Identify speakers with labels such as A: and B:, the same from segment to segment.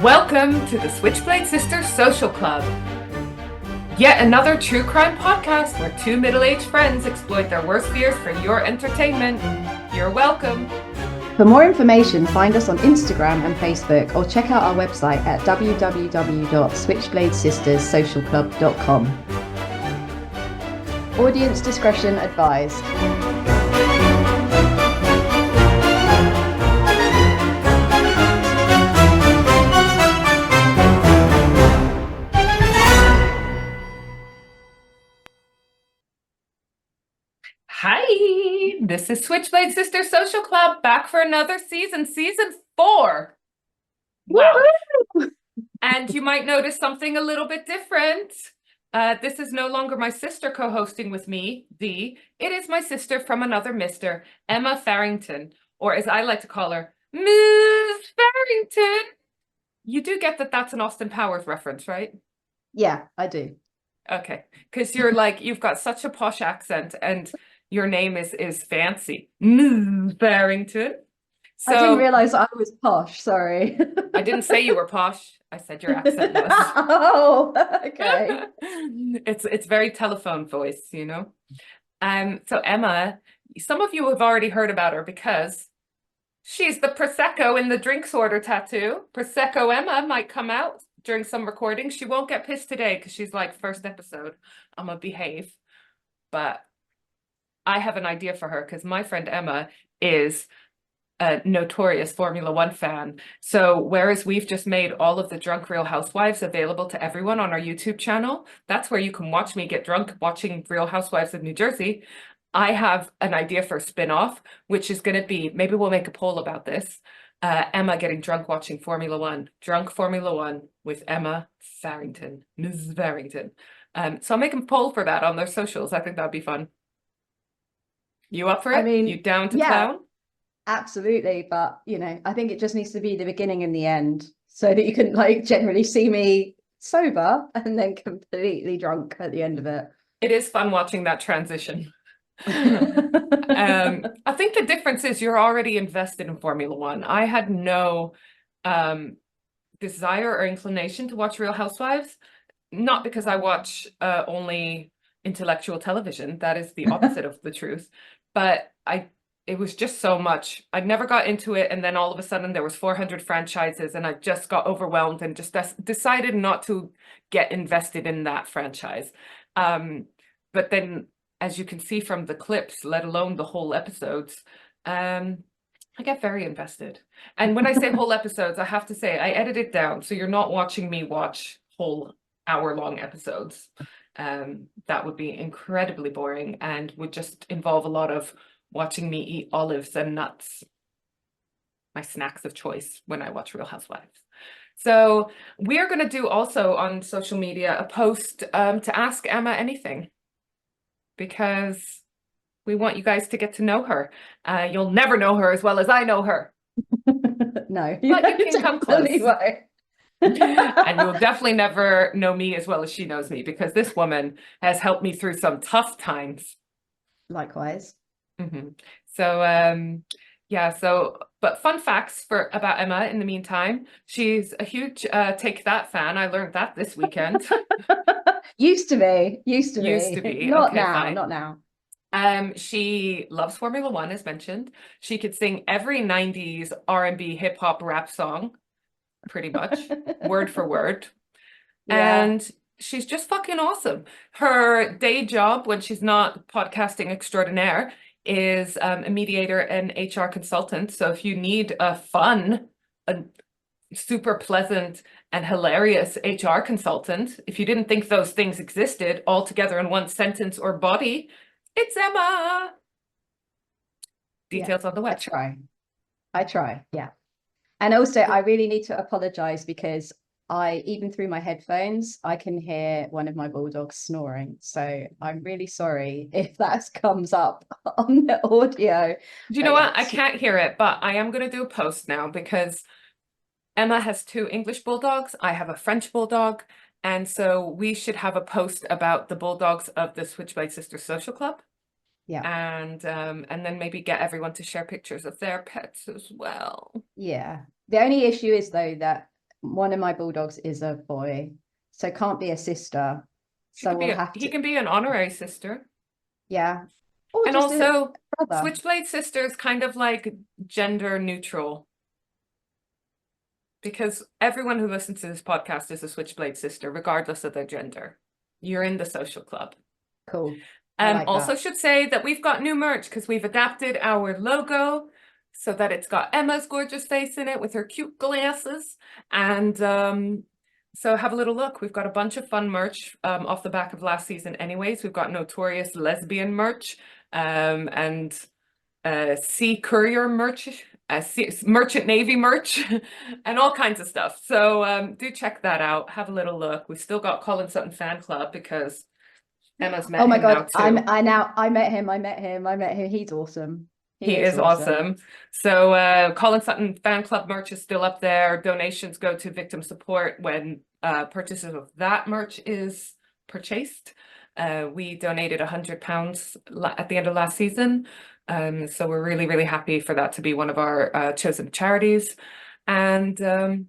A: Welcome to the Switchblade Sisters Social Club. Yet another true crime podcast where two middle-aged friends exploit their worst fears for your entertainment. You're welcome.
B: For more information, find us on Instagram and Facebook or check out our website at www.switchbladesisterssocialclub.com. Audience discretion advised.
A: Hi, this is Switchblade Sisters Social Club, back for another season 4. Wow.
B: Woo-hoo!
A: And you might notice something a little bit different. This is no longer my sister co-hosting with me, Dee. It is my sister from another mister, Emma Farrington, or as I like to call her, Ms. Farrington. You do get that that's an Austin Powers reference, right?
B: Yeah, I do.
A: Okay, because you're like, you've got such a posh accent and your name is fancy. Ms. Farrington. So
B: I didn't realize I was posh, sorry.
A: I didn't say you were posh. I said your accent was.
B: Oh, okay.
A: It's very telephone voice, you know. So Emma, some of you have already heard about her because she's the Prosecco in the drinks order tattoo. Prosecco Emma might come out during some recordings. She won't get pissed today because she's like, first episode, I'm gonna behave. But I have an idea for her because my friend Emma is a notorious Formula One fan. So whereas we've just made all of the Drunk Real Housewives available to everyone on our YouTube channel, that's where you can watch me get drunk watching Real Housewives of New Jersey. I have an idea for a spin-off, which is going to be, maybe we'll make a poll about this, Emma getting drunk watching Formula One. Drunk Formula One with Emma Farrington, Ms. Farrington. So I'll make a poll for that on their socials. I think that'd be fun. You up for it?
B: I mean,
A: you down to
B: yeah,
A: clown?
B: absolutely. But, you know, I think it just needs to be the beginning and the end so that you can like generally see me sober and then completely drunk at the end of it.
A: It is fun watching that transition. I think the difference is you're already invested in Formula One. I had no desire or inclination to watch Real Housewives, not because I watch only intellectual television. That is the opposite of the truth. But it was just so much. I never got into it, and then all of a sudden there was 400 franchises, and I just got overwhelmed and just decided not to get invested in that franchise. But then, as you can see from the clips, let alone the whole episodes, I get very invested. And when I say whole episodes, I have to say I edit it down, so you're not watching me watch whole hour-long episodes. That would be incredibly boring and would just involve a lot of watching me eat olives and nuts, my snacks of choice when I watch Real Housewives. So we are going to do also on social media a post to ask Emma anything, because we want you guys to get to know her. You'll never know her as well as I know her.
B: No,
A: but you can come close.
B: Won't.
A: And you'll definitely never know me as well as she knows me, because this woman has helped me through some tough times.
B: Likewise.
A: Mm-hmm. So yeah, but fun facts about Emma in the meantime. She's a huge Take That fan. I learned that this weekend.
B: Used to be.
A: Not
B: okay,
A: now,
B: fine.
A: not now. She loves Formula One, as mentioned. She could sing every 90s R&B hip hop rap song, pretty much, word for word. Yeah. And she's just fucking awesome. Her day job, when she's not podcasting extraordinaire, is a mediator and HR consultant. So if you need a fun, a super pleasant and hilarious HR consultant, if you didn't think those things existed all together in one sentence or body, it's Emma. Details on the website.
B: I try. Yeah. And also I really need to apologize because even through my headphones, I can hear one of my bulldogs snoring. So I'm really sorry if that comes up on the audio.
A: Do you know what? I can't hear it, but I am going to do a post now because Emma has 2 English bulldogs. I have a French bulldog. And so we should have a post about the bulldogs of the Switchblade Sisters Social Club.
B: Yeah.
A: And then maybe get everyone to share pictures of their pets as well.
B: Yeah. The only issue is though that one of my bulldogs is a boy, so can't be a sister.
A: She
B: So
A: could be
B: we'll have
A: he
B: to,
A: can be an honorary sister.
B: yeah, or
A: And
B: just a
A: also,
B: brother.
A: Switchblade sister is kind of like gender neutral because everyone who listens to this podcast is a Switchblade sister, regardless of their gender. You're in the social club.
B: Cool. I like
A: Also
B: that.
A: should say that we've got new merch because we've adapted our logo so that it's got Emma's gorgeous face in it with her cute glasses. And so have a little look. We've got a bunch of fun merch off the back of last season anyways. We've got Notorious Lesbian merch and Sea Courier merch, Merchant Navy merch, and all kinds of stuff. So do check that out. Have a little look. We've still got Colin Sutton Fan Club because Emma's
B: Oh
A: met
B: my
A: him now
B: God,
A: too.
B: I met him. He's awesome. He
A: He
B: is
A: is
B: awesome.
A: awesome. So Colin Sutton Fan Club merch is still up there. Donations go to victim support when purchases of that merch is purchased. We donated £100 at the end of last season. So we're really, really happy for that to be one of our chosen charities. And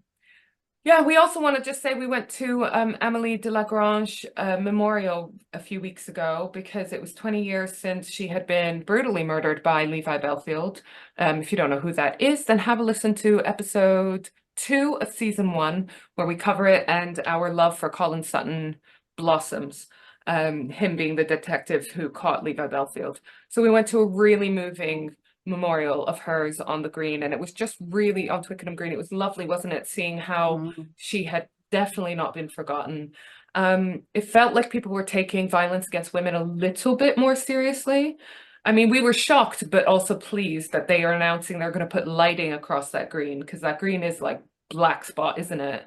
A: yeah, we also want to just say we went to Amélie de Lagrange memorial a few weeks ago because it was 20 years since she had been brutally murdered by Levi Belfield. If you don't know who that is, then have a listen to episode 2 of season 1, where we cover it and our love for Colin Sutton blossoms, him being the detective who caught Levi Belfield. So we went to a really moving memorial of hers on the green, and it was just really on Twickenham Green. It was lovely, wasn't it, seeing how
B: Mm.
A: she had definitely not been forgotten. It felt like people were taking violence against women a little bit more seriously. I mean, we were shocked, but also pleased that they are announcing they're going to put lighting across that green because that green is like black spot, isn't it?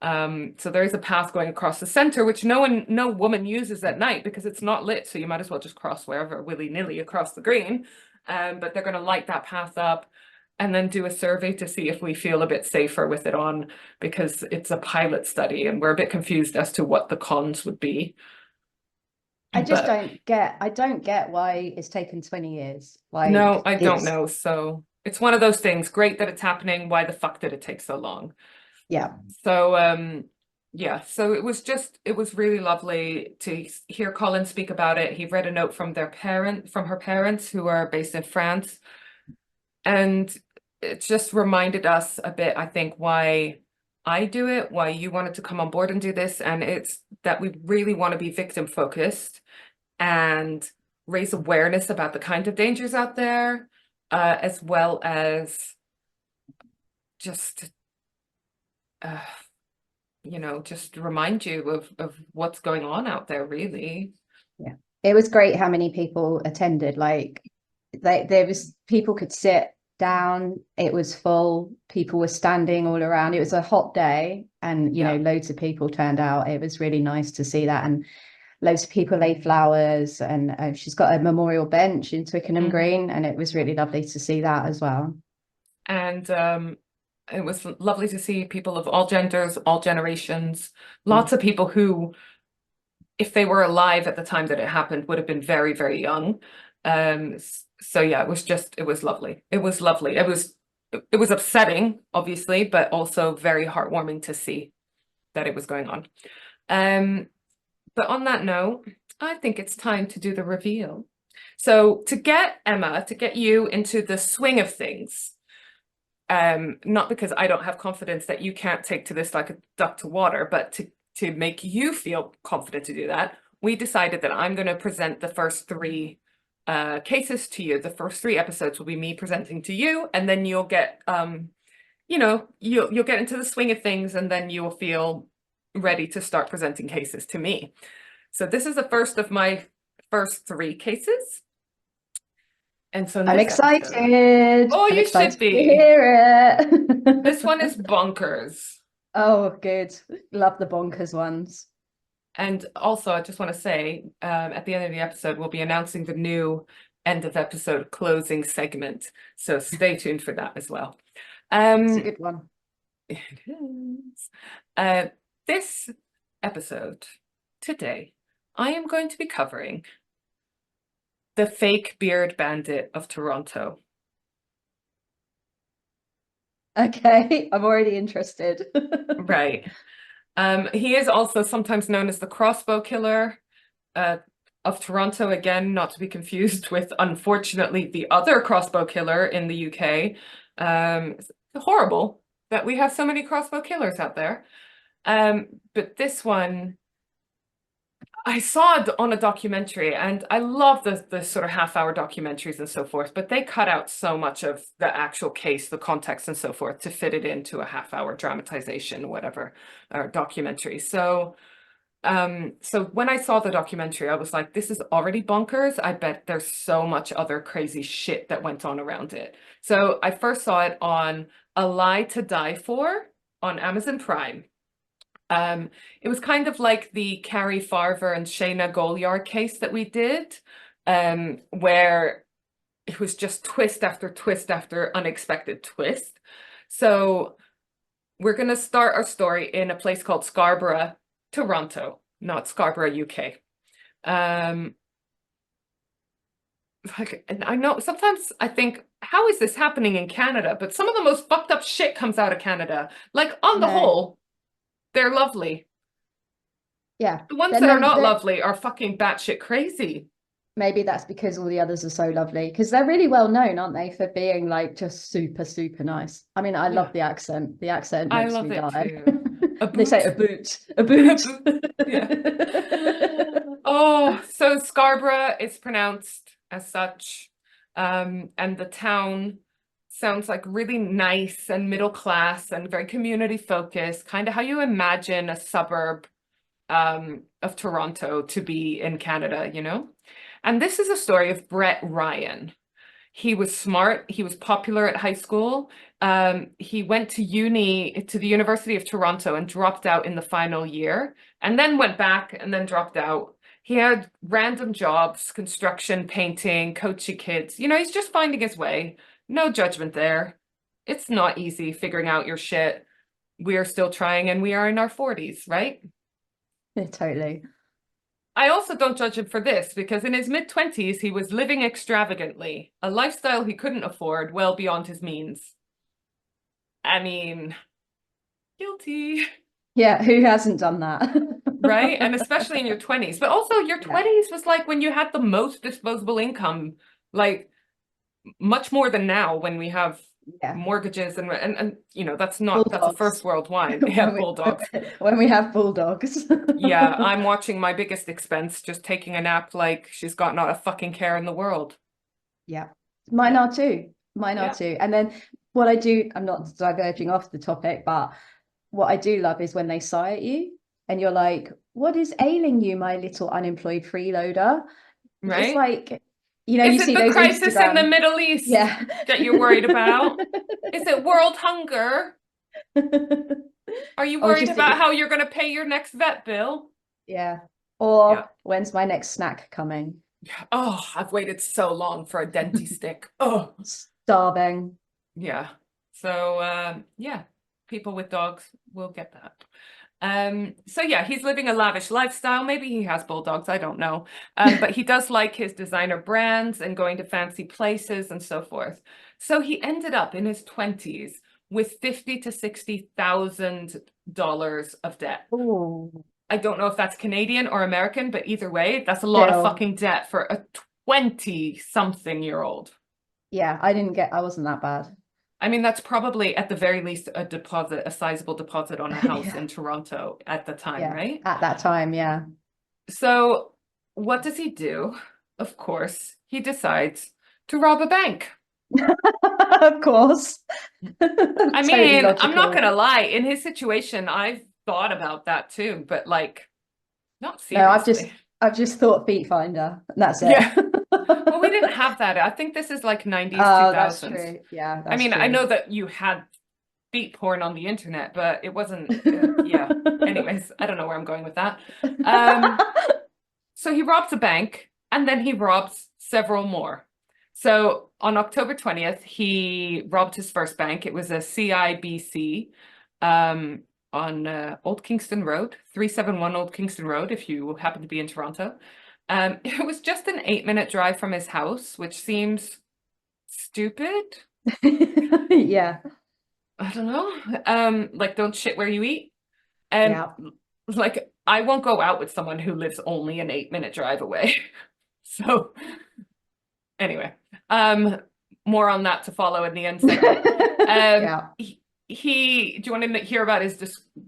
A: So there is a path going across the center, which no woman uses at night because it's not lit. So you might as well just cross wherever willy-nilly across the green. But they're going to light that path up and then do a survey to see if we feel a bit safer with it on, because it's a pilot study and we're a bit confused as to what the cons would be. But
B: I don't get why it's taken 20 years.
A: no,
B: Like
A: I don't
B: it's,
A: know. So it's one of those things. Great that it's happening. Why the fuck did it take so long?
B: yeah.
A: So yeah, so it was really lovely to hear Colin speak about it. He read a note from her parents who are based in France. And it just reminded us a bit, I think, why I do it, why you wanted to come on board and do this. And it's that we really want to be victim focused and raise awareness about the kind of dangers out there, as well as just, uh, just remind you of what's going on out there, really.
B: Yeah. It was great how many people attended. Like there was people could sit down, it was full, people were standing all around. It was a hot day and
A: Yeah.
B: loads of people turned out. It was really nice to see that. And loads of people laid flowers, and she's got a memorial bench in Twickenham Green, and it was really lovely to see that as well.
A: And it was lovely to see people of all genders, all generations, lots of people who, if they were alive at the time that it happened, would have been very, very young. So yeah, it was lovely. It was lovely. It was upsetting, obviously, but also very heartwarming to see that it was going on. But on that note, I think it's time to do the reveal. So to get Emma, to get you into the swing of things, not because I don't have confidence that you can't take to this like a duck to water, but to make you feel confident to do that, we decided that I'm going to present the first 3 cases to you. The first 3 episodes will be me presenting to you, and then you'll get you'll get into the swing of things, and then you'll feel ready to start presenting cases to me. So this is the first of my first 3 cases. And so
B: I'm excited.
A: oh,
B: I'm
A: you
B: excited
A: should
B: to
A: be.
B: hear it.
A: This one is bonkers.
B: Oh, good. Love the bonkers ones.
A: And also, I just want to say, at the end of the episode, we'll be announcing the new end of episode closing segment. So stay tuned for that as well.
B: It's a good one.
A: It is. This episode today, I am going to be covering the Fake Beard Bandit of Toronto.
B: Okay, I'm already interested.
A: Right. He is also sometimes known as the Crossbow Killer uh, of Toronto, again, not to be confused with, unfortunately, the other Crossbow Killer in the UK. It's horrible that we have so many Crossbow Killers out there. But this one, I saw it on a documentary, and I love the sort of half-hour documentaries and so forth, but they cut out so much of the actual case, the context and so forth, to fit it into a half-hour dramatization, whatever, or documentary. So when I saw the documentary, I was like, this is already bonkers. I bet there's so much other crazy shit that went on around it. So I first saw it on A Lie to Die For on Amazon Prime. It was kind of like the Carrie Farver and Shayna Goliar case that we did, where it was just twist after twist after unexpected twist. So we're going to start our story in a place called Scarborough, Toronto, not Scarborough, UK. And I know sometimes I think, how is this happening in Canada? But some of the most fucked up shit comes out of Canada. Like, on the
B: No,
A: whole, they're lovely.
B: yeah.
A: The ones
B: They're
A: that are
B: known,
A: not
B: they're,
A: lovely are fucking batshit crazy.
B: maybe that's because all the others are so lovely. Because they're really well known, aren't they, for being like just super, super nice. I mean, I
A: Yeah,
B: love the accent. The accent
A: I
B: makes
A: love
B: me
A: it
B: die.
A: too. A
B: They say
A: boot.
B: a boot, a
A: A
B: boot.
A: boot. Yeah. Oh, so Scarborough is pronounced as such. And the town sounds like really nice and middle class and very community focused, kind of how you imagine a suburb of Toronto to be in Canada, you know? And this is a story of Brett Ryan. He was smart. He was popular at high school. He went to to the University of Toronto and dropped out in the final year, and then went back and then dropped out. He had random jobs, construction, painting, coaching kids. You know, he's just finding his way. No judgment there. It's not easy figuring out your shit. We are still trying, and we are in our 40s, right?
B: Yeah, totally.
A: I also don't judge him for this because in his mid-20s, he was living extravagantly, a lifestyle he couldn't afford well beyond his means. I mean, guilty,
B: Yeah, who hasn't done that?
A: right? And especially in your 20s. But also, your
B: Yeah,
A: 20s was like when you had the most disposable income, like much more than now when we have
B: yeah.
A: mortgages and you know, that's a first
B: Bulldogs.
A: world wine. Yeah, bulldogs.
B: When we have bulldogs.
A: Yeah, I'm watching my biggest expense just taking a nap like she's got not a fucking care in the world.
B: Yeah, mine
A: Yeah.
B: are too. Mine are
A: Yeah.
B: too. And then what I do, I'm not diverging off the topic, but what I do love is when they sigh at you and you're like, what is ailing you, my little unemployed freeloader? It's
A: Right?
B: like, you know,
A: Is
B: you
A: it
B: see
A: the
B: those
A: crisis in the
B: Instagram.
A: Middle East
B: Yeah.
A: that you're worried about? Is it world hunger? Are you
B: Or
A: worried
B: just,
A: about how you're going to pay your next vet bill?
B: yeah.
A: Yeah.
B: Or when's my next snack coming?
A: Oh, I've waited so long for a denti stick. Oh,
B: Starving.
A: yeah. So, yeah, people with dogs will get that. So yeah, he's living a lavish lifestyle. Maybe he has bulldogs, I don't know. But he does like his designer brands and going to fancy places and so forth. So he ended up in his 20s with $50,000 to $60,000 of debt.
B: Oh,
A: I don't know if that's Canadian or American, but either way, that's a lot of
B: still.
A: fucking debt for a 20-something-year-old.
B: Yeah, I wasn't that bad.
A: I mean, that's probably at the very least a deposit, a sizable deposit on a house
B: Yeah.
A: in Toronto at the time,
B: Yeah.
A: right?
B: At that time, yeah.
A: So what does he do? Of course, he decides to rob a bank.
B: Of course.
A: I
B: Totally
A: mean, I'm not
B: logical.
A: gonna lie, in his situation, I've thought about that too, but like, not
B: No,
A: seriously.
B: I've just thought feet finder, and that's it.
A: Yeah. Well, we didn't have that. I think this is like 90s,
B: Oh, that's
A: 2000s.
B: true. Yeah,
A: I
B: that's
A: mean, I
B: true.
A: know that you had feet porn on the internet, but it wasn't, yeah. Anyways, I don't know where I'm going with that. Um, So he robs a bank and then he robs several more. So on October 20th, he robbed his first bank. It was a CIBC on Old Kingston Road, 371 Old Kingston Road, if you happen to be in Toronto. It was just an 8-minute drive from his house, which seems stupid.
B: Yeah.
A: I don't know. Like don't shit where you eat. And
B: Yeah.
A: like I won't go out with someone who lives only an 8-minute drive away. So anyway, um, more on that to follow in the end segment.
B: Yeah.
A: Do you want to hear about his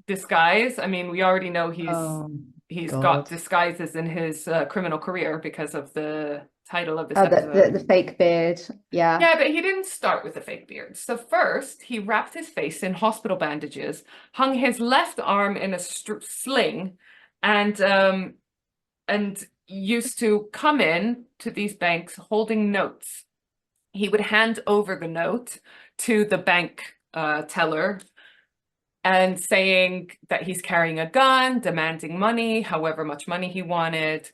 A: disguise? I mean, we already know
B: Oh
A: he's got
B: God.
A: disguises in his criminal career because of the title of this
B: Oh,
A: episode.
B: the fake beard. Yeah.
A: Yeah, but he didn't start with a fake beard. So first, he wrapped his face in hospital bandages, hung his left arm in a sling, and and used to come in to these banks holding notes. He would hand over the note to the bank teller and saying that he's carrying a gun, demanding money, however much money he wanted.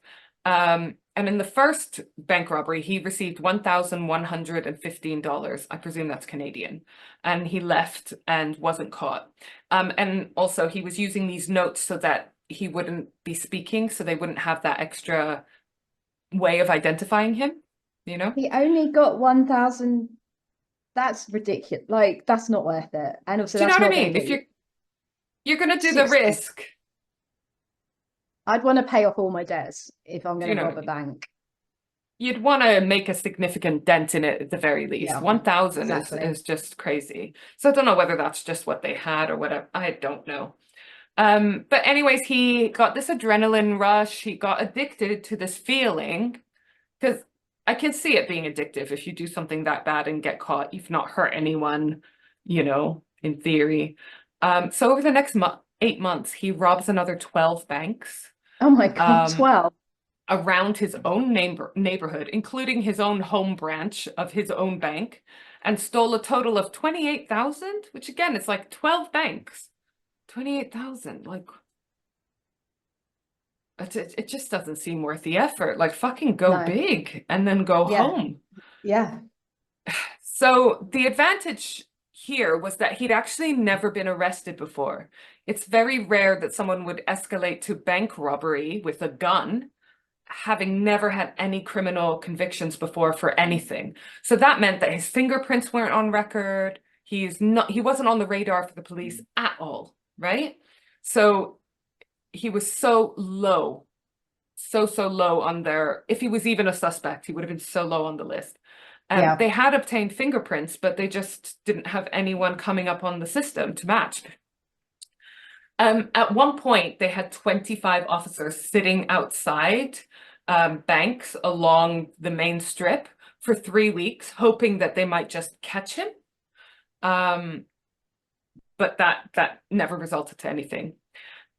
A: And in the first bank robbery, he received $1,115. I presume that's Canadian. And he left and wasn't caught. And also, he was using these notes so that he wouldn't be speaking, so they wouldn't have that extra way of identifying him, you know?
B: He only got 1,000. That's ridiculous. Like, that's not worth it. And also,
A: Do you know
B: that's
A: what I
B: not going to
A: mean?
B: get
A: If
B: you
A: you're gonna do the
B: 60.
A: risk,
B: I'd want to pay off all my debts if I'm
A: do
B: going
A: you
B: to
A: know what
B: rob
A: I
B: a
A: mean?
B: bank.
A: You'd want to make a significant dent in it at the very least.
B: Yeah,
A: 1,000
B: exactly.
A: is just crazy. So I don't know whether that's just what they had or whatever. I don't know. But anyways, he got this adrenaline rush. He got addicted to this feeling because I can see it being addictive if you do something that bad and get caught. You've not hurt anyone, in theory. So over the next 8 months, he robs another 12 banks.
B: Oh my God,
A: Um,
B: 12.
A: around his own neighborhood, including his own home branch of his own bank, and stole a total of 28,000, which again, it's like 12 banks. 28,000, like it just doesn't seem worth the effort. Like fucking go
B: No.
A: big and then go
B: Yeah.
A: home.
B: Yeah.
A: So the advantage here was that he'd actually never been arrested before. It's very rare that someone would escalate to bank robbery with a gun having never had any criminal convictions before for anything. So that meant that his fingerprints weren't on record. He wasn't on the radar for the police at all, right? So he was so low, so low on their, if he was even a suspect, he would have been so low on the list.
B: Yeah.
A: They had obtained fingerprints, but they just didn't have anyone coming up on the system to match. At one point, they had 25 officers sitting outside banks along the main strip for 3 weeks, hoping that they might just catch him. But that never resulted to anything.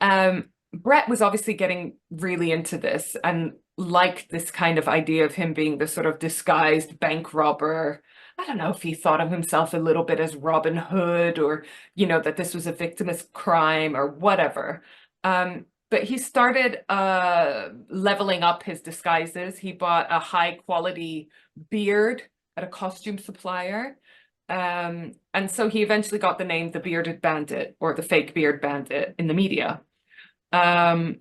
A: Brett was obviously getting really into this and liked this kind of idea of him being the sort of disguised bank robber. I don't know if he thought of himself a little bit as Robin Hood or, that this was a victimless crime or whatever. But he started leveling up his disguises. He bought a high quality beard at a costume supplier. And so he eventually got the name the Bearded Bandit or the Fake Beard Bandit in the media.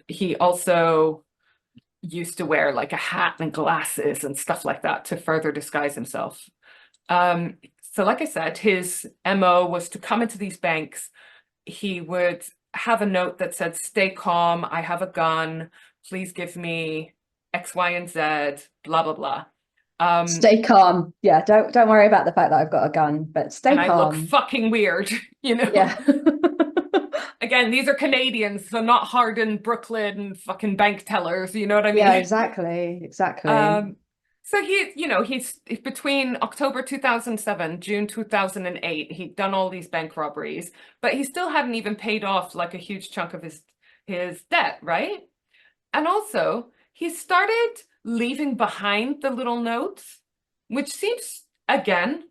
A: He also used to wear like a hat and glasses and stuff like that to further disguise himself. So like I said, his MO was to come into these banks. He would have a note that said, "Stay calm, I have a gun, please give me X, Y, and Z, blah, blah, blah."
B: Stay calm. Yeah. Don't worry about the fact that I've got a gun, but stay
A: And I look
B: calm.
A: fucking weird,
B: Yeah.
A: Again, these are Canadians, so not hardened Brooklyn fucking bank tellers, you know what I
B: Yeah,
A: mean?
B: exactly. Exactly.
A: Um, so he's between October 2007, June 2008, he'd done all these bank robberies, but he still hadn't even paid off like a huge chunk of his debt, right? And also, he started leaving behind the little notes, which seems, again,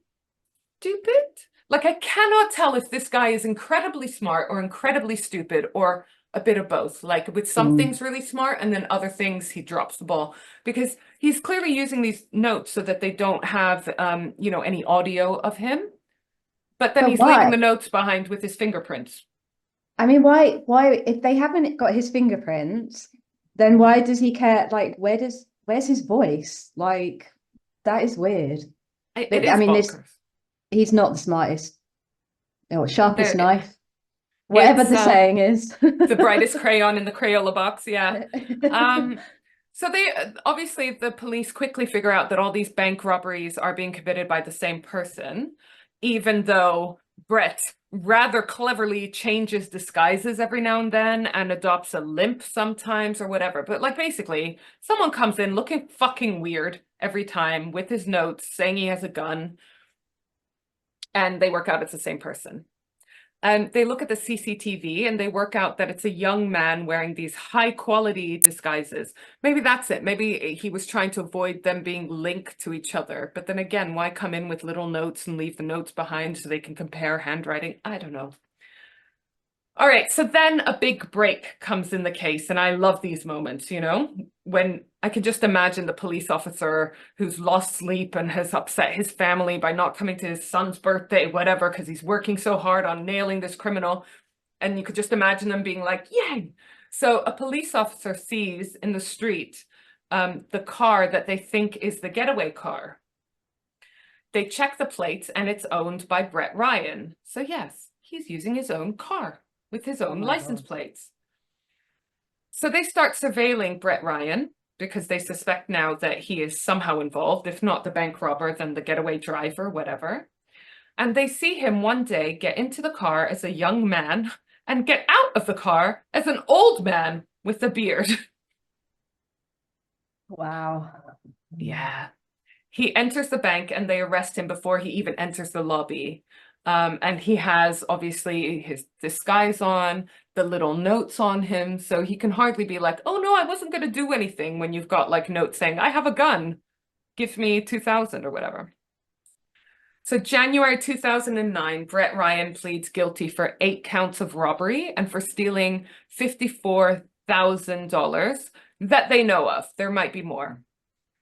A: stupid. Like, I cannot tell if this guy is incredibly smart or incredibly stupid or a bit of both. Like, with some
B: Mm.
A: things really smart and then other things he drops the ball because he's clearly using these notes so that they don't have, any audio of him. But then
B: But
A: he's leaving
B: why?
A: the notes behind with his fingerprints.
B: I mean, if they haven't got his fingerprints, then why does he care? Like, where's his voice? Like, that is weird.
A: It
B: But I
A: is
B: mean,
A: bonkers.
B: he's not the smartest or sharpest
A: There,
B: knife, whatever
A: it's
B: the saying is.
A: the brightest crayon in the Crayola box, yeah. So they obviously the police quickly figure out that all these bank robberies are being committed by the same person, even though Brett rather cleverly changes disguises every now and then and adopts a limp sometimes or whatever. But like basically, someone comes in looking fucking weird every time with his notes saying he has a gun, and they work out it's the same person. And they look at the CCTV and they work out that it's a young man wearing these high quality disguises. Maybe that's it. Maybe he was trying to avoid them being linked to each other. But then again, why come in with little notes and leave the notes behind so they can compare handwriting? I don't know. All right, so then a big break comes in the case, and I love these moments, you know, when I can just imagine the police officer who's lost sleep and has upset his family by not coming to his son's birthday, whatever, because he's working so hard on nailing this criminal. And you could just imagine them being like, yay. So a police officer sees in the street the car that they think is the getaway car. They check the plates and it's owned by Brett Ryan. So yes, he's using his own car with his
B: Oh
A: own
B: my
A: license
B: God.
A: plates. So they start surveilling Brett Ryan because they suspect now that he is somehow involved, if not the bank robber, then the getaway driver, whatever. And they see him one day get into the car as a young man and get out of the car as an old man with a beard.
B: Wow.
A: Yeah. He enters the bank and they arrest him before he even enters the lobby. And he has obviously his disguise on, the little notes on him, so he can hardly be like, oh no, I wasn't going to do anything when you've got like notes saying, I have a gun, give me 2000 or whatever. So January 2009, Brett Ryan pleads guilty for 8 counts of robbery and for stealing $54,000 that they know of. There might be more.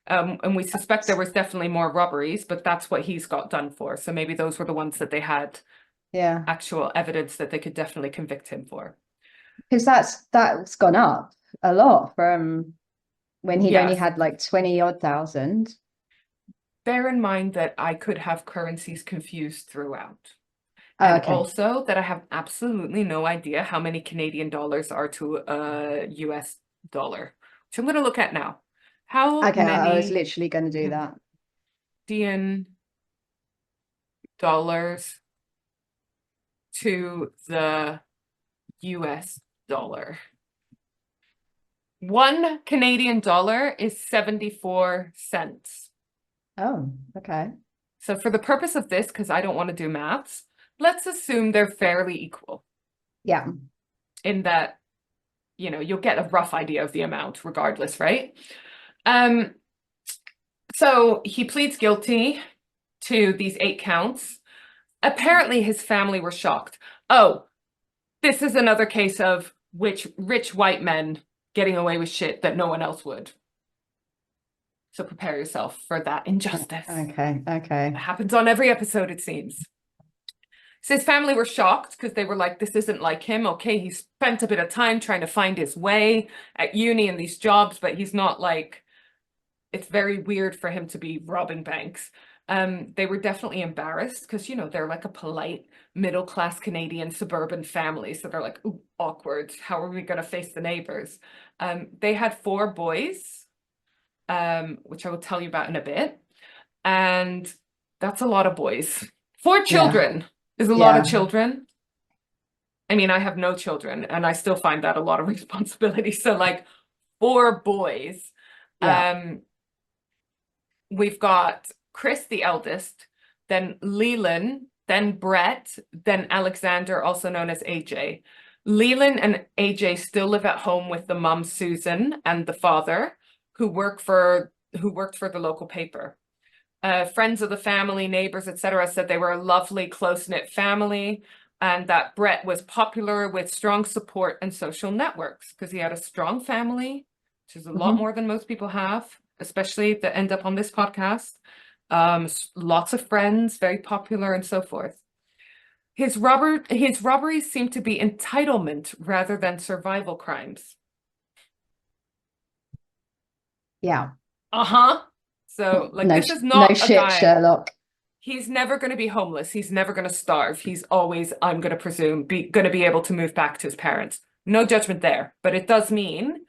A: And we suspect there was definitely more robberies, but that's what he's got done for. So maybe those were the ones that they had
B: Yeah.
A: actual evidence that they could definitely convict him for.
B: Because that's gone up a lot from when he'd only
A: Yes.
B: had like 20 odd thousand.
A: Bear in mind that I could have currencies confused throughout.
B: Oh,
A: And
B: okay.
A: also that I have absolutely no idea how many Canadian dollars are to a US dollar, which I'm going to look at now. How
B: Okay, I was
A: many
B: literally going to do that.
A: Canadian dollars to the US dollar? 1 Canadian dollar is 74 cents.
B: Oh, okay.
A: So for the purpose of this, because I don't want to do maths, let's assume they're fairly equal
B: Yeah.
A: in that, you know, you'll get a rough idea of the amount regardless, right? Um, so he pleads guilty to these 8 counts. Apparently his family were shocked. Oh, this is another case of which rich white men getting away with shit that no one else would. So prepare yourself for that injustice.
B: Okay, okay.
A: It happens on every episode, it seems. So his family were shocked because they were like, this isn't like him. Okay, he spent a bit of time trying to find his way at uni and these jobs, but he's not like, it's very weird for him to be robbing banks. They were definitely embarrassed because, you know, they're like a polite middle-class Canadian suburban family. So they're like, ooh, awkward. How are we going to face the neighbors? They had 4 boys, which I will tell you about in a bit. And that's a lot of boys. 4
B: Yeah,
A: children is a lot of
B: yeah,
A: children. I mean, I have no children and I still find that a lot of responsibility. So like 4 boys.
B: yeah.
A: We've got Chris, the eldest, then Leland, then Brett, then Alexander, also known as AJ. Leland and AJ still live at home with the mum, Susan, and the father, who worked for the local paper. Friends of the family, neighbors, etc., said they were a lovely, close-knit family, and that Brett was popular with strong support and social networks because he had a strong family, which is a lot
B: Mhm.
A: more than most people have, especially that end up on this podcast. Lots of friends, very popular, and so forth. His robberies seem to be entitlement rather than survival crimes.
B: Yeah.
A: Uh-huh. So, like,
B: No,
A: this is
B: no
A: not a
B: shit,
A: guy.
B: Sherlock.
A: He's never going to be homeless. He's never going to starve. He's always, I'm going to presume, going to be able to move back to his parents. No judgment there. But it does mean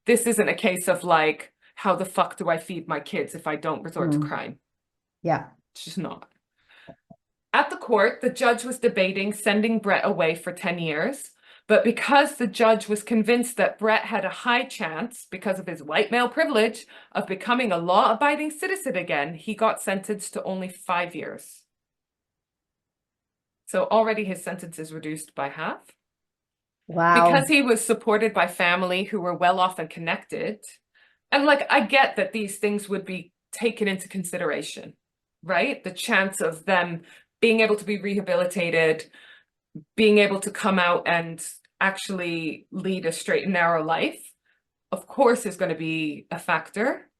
A: this isn't a case of like, how the fuck do I feed my kids if I don't resort to crime?
B: Yeah.
A: It's just not. At the court, the judge was debating sending Brett away for 10 years. But because the judge was convinced that Brett had a high chance, because of his white male privilege, of becoming a law-abiding citizen again, he got sentenced to only 5 years. So already his sentence is reduced by half.
B: Wow.
A: Because he was supported by family who were well off and connected. And like, I get that these things would be taken into consideration, right? The chance of them being able to be rehabilitated, being able to come out and actually lead a straight and narrow life, of course, is going to be a factor.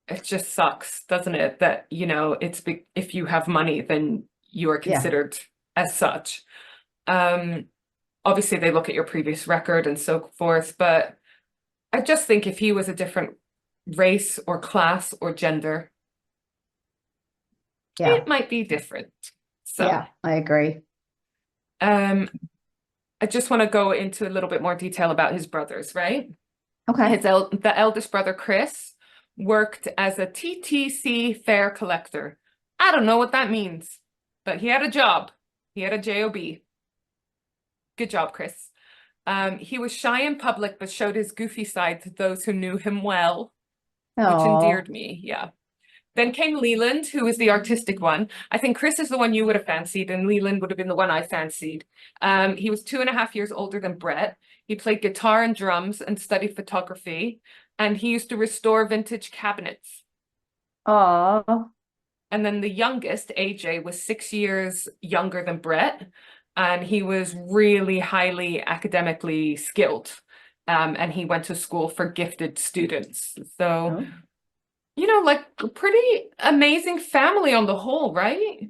A: It just sucks, doesn't it? That, you know, if you have money, then you are considered as such. Obviously, they look at your previous record and so forth, but I just think if he was a different race or class or gender, it might be different. So
B: yeah, I agree.
A: I just want to go into a little bit more detail about his brothers, right?
B: Okay.
A: The eldest brother, Chris, worked as a TTC fare collector. I don't know what that means, but he had a job. He had a job. Good job, Chris. He was shy in public, but showed his goofy side to those who knew him well, which endeared me. Yeah. Then came Leland, who was the artistic one. I think Chris is the one you would have fancied, and Leland would have been the one I fancied. He was 2.5 years older than Brett. He played guitar and drums and studied photography, and he used to restore vintage cabinets.
B: Oh.
A: And then the youngest, AJ, was 6 years younger than Brett, and he was really highly academically skilled. And he went to school for gifted students. So, you know, like a pretty amazing family on the whole, right?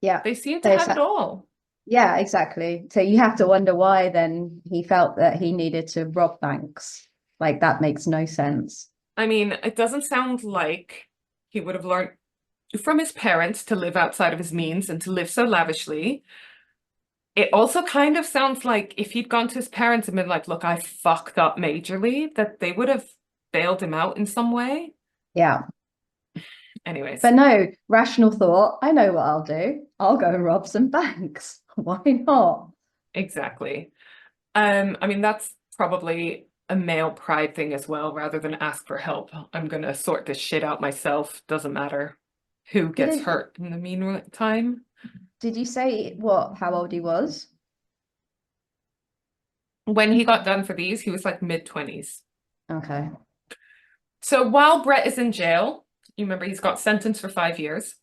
B: Yeah.
A: They seem to have it all.
B: Yeah, exactly. So you have to wonder why then he felt that he needed to rob banks. Like that makes no sense.
A: I mean, it doesn't sound like he would have learned from his parents to live outside of his means and to live so lavishly. It also kind of sounds like if he'd gone to his parents and been like, look, I fucked up majorly, that they would have bailed him out in some way.
B: Yeah.
A: Anyways.
B: But no, rational thought, I know what I'll do. I'll go and rob some banks. Why not?
A: Exactly. I mean, that's probably a male pride thing as well, rather than ask for help. I'm gonna sort this shit out myself. Doesn't matter who gets hurt in the meantime.
B: Did you say how old he was?
A: When he got done for these, he was like mid-20s.
B: Okay.
A: So while Brett is in jail, you remember he's got sentenced for 5 years.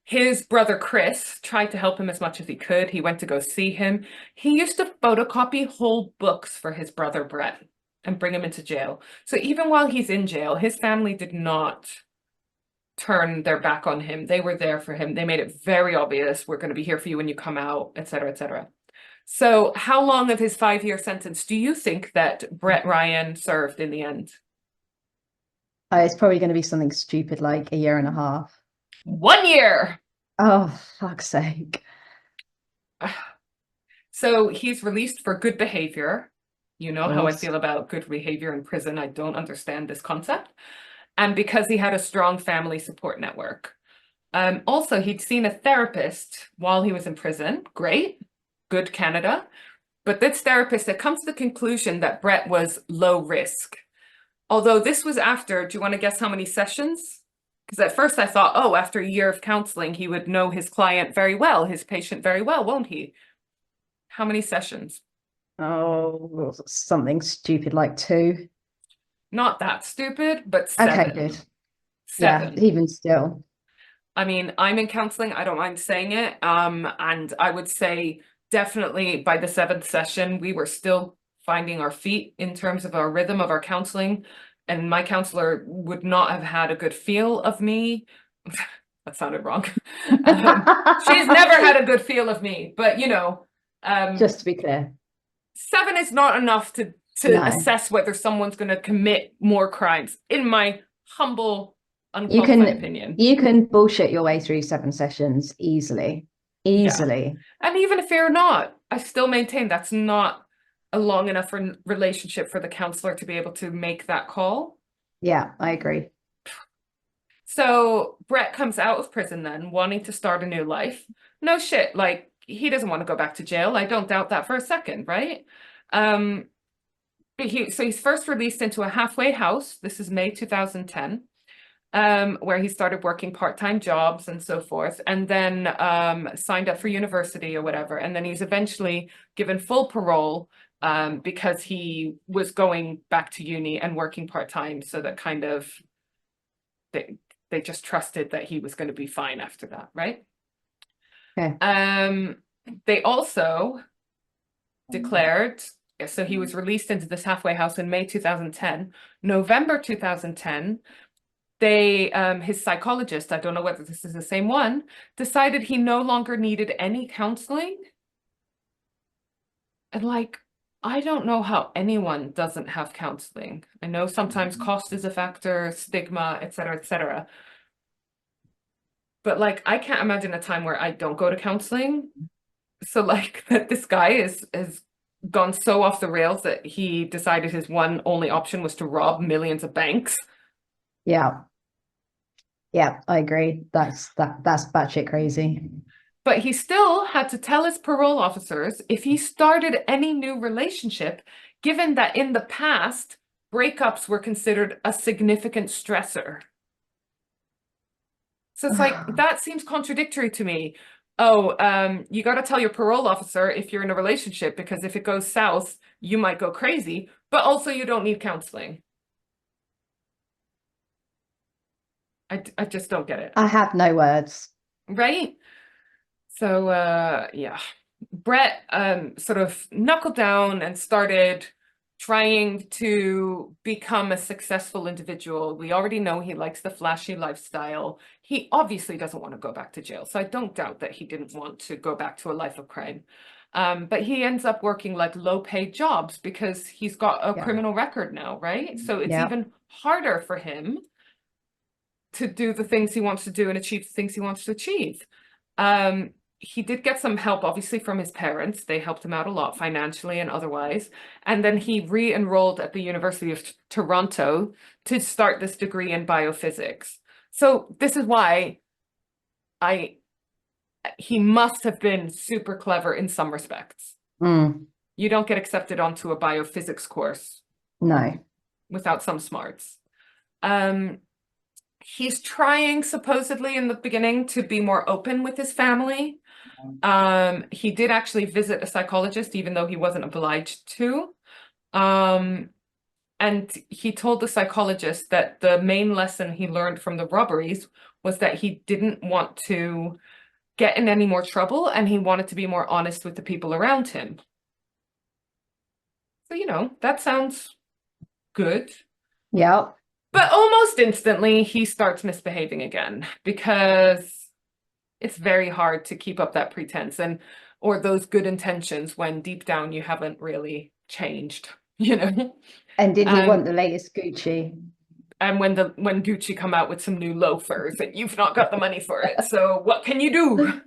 A: His brother Chris tried to help him as much as he could. He went to go see him. He used to photocopy whole books for his brother Brett and bring him into jail. So even while he's in jail, his family did not turn their back on him. They were there for him. They made it very obvious, we're going to be here for you when you come out, etc., etc. So how long of his 5-year sentence do you think that Brett Ryan served in the end?
B: It's probably going to be something stupid like 1.5 years.
A: 1 year.
B: Oh, fuck's sake.
A: So he's released for good behavior. You know how I feel about good behavior in prison. I don't understand this concept. And because he had a strong family support network. Also, he'd seen a therapist while he was in prison. Great. Good Canada. But this therapist had come to the conclusion that Brett was low risk. Although this was after, do you want to guess how many sessions? Because at first I thought, oh, after 1 year of counseling, he would know his client very well, his patient very well, won't he? How many sessions?
B: Oh, something stupid like 2.
A: Not that stupid, but 7.
B: Okay, good.
A: 7.
B: Yeah, even still.
A: I mean, I'm in counseling. I don't mind saying it. And I would say definitely by the 7th session, we were still finding our feet in terms of our rhythm of our counseling. And my counselor would not have had a good feel of me. That sounded wrong. She's never had a good feel of me, but you know.
B: Just to be clear.
A: 7 is not enough to assess whether someone's going to commit more crimes, in my humble unqualified opinion.
B: You can bullshit your way through 7 sessions easily. Easily.
A: And even if you're not, I still maintain that's not a long enough relationship for the counselor to be able to make that call.
B: Yeah, I agree.
A: So Brett comes out of prison then, wanting to start a new life. No shit, like he doesn't want to go back to jail. I don't doubt that for a second, right? But he's first released into a halfway house. This is May 2010. Where he started working part-time jobs and so forth, and then signed up for university or whatever. And then he's eventually given full parole because he was going back to uni and working part-time, so that kind of they just trusted that he was going to be fine after that, right?
B: Okay.
A: They also declared, so he was released into this halfway house in May 2010. November 2010, his psychologist, I don't know whether this is the same one, decided he no longer needed any counseling. And like, I don't know how anyone doesn't have counseling. I know sometimes cost is a factor, stigma, etc., etc. But like, I can't imagine a time where I don't go to counseling. So like that this guy has gone so off the rails that he decided his one only option was to rob millions of banks.
B: Yeah. Yeah, I agree. That's batshit crazy.
A: But he still had to tell his parole officers if he started any new relationship, given that in the past, breakups were considered a significant stressor. So it's like, that seems contradictory to me. Oh, you got to tell your parole officer if you're in a relationship, because if it goes south, you might go crazy, but also you don't need counseling. I just don't get it.
B: I have no words.
A: Right? So, yeah, Brett sort of knuckled down and started trying to become a successful individual. We already know he likes the flashy lifestyle. He obviously doesn't want to go back to jail, so I don't doubt that he didn't want to go back to a life of crime. But he ends up working like low-paid jobs because he's got a criminal record now, right? So it's even harder for him to do the things he wants to do and achieve the things he wants to achieve. He did get some help, obviously, from his parents. They helped him out a lot financially and otherwise. And then he re-enrolled at the University of Toronto to start this degree in biophysics. So this is why he must have been super clever in some respects. You don't get accepted onto a biophysics course.
B: No.
A: Without some smarts. He's trying, supposedly, in the beginning to be more open with his family. He did actually visit a psychologist, even though he wasn't obliged to. And he told the psychologist that the main lesson he learned from the robberies was that he didn't want to get in any more trouble, and he wanted to be more honest with the people around him. So, you know, that sounds good.
B: Yeah.
A: But almost instantly, he starts misbehaving again, because it's very hard to keep up that pretense or those good intentions when deep down you haven't really changed, you know?
B: And did you want the latest Gucci?
A: And when Gucci come out with some new loafers and you've not got the money for it, so what can you do?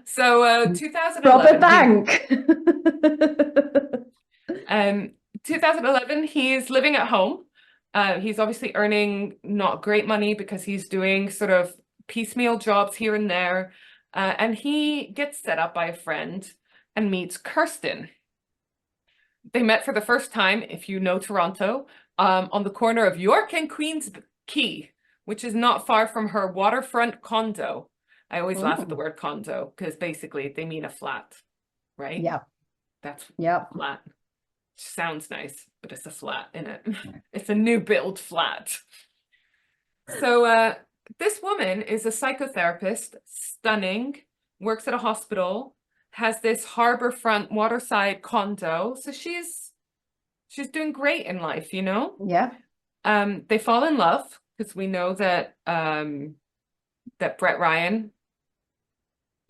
A: So 2011.
B: Rob a bank.
A: 2011, he's living at home. He's obviously earning not great money because he's doing sort of piecemeal jobs here and there. And he gets set up by a friend and meets Kirsten. They met for the first time, if you know Toronto, on the corner of York and Queen's Quay, which is not far from her waterfront condo. I always laugh at the word condo because basically they mean a flat, right?
B: Yeah.
A: That's
B: flat.
A: Sounds nice, but it's a flat, innit? It's a new build flat. So this woman is a psychotherapist, stunning, works at a hospital, has this harborfront waterside condo. So she's doing great in life, you know?
B: Yeah.
A: They fall in love because we know that that Brett Ryan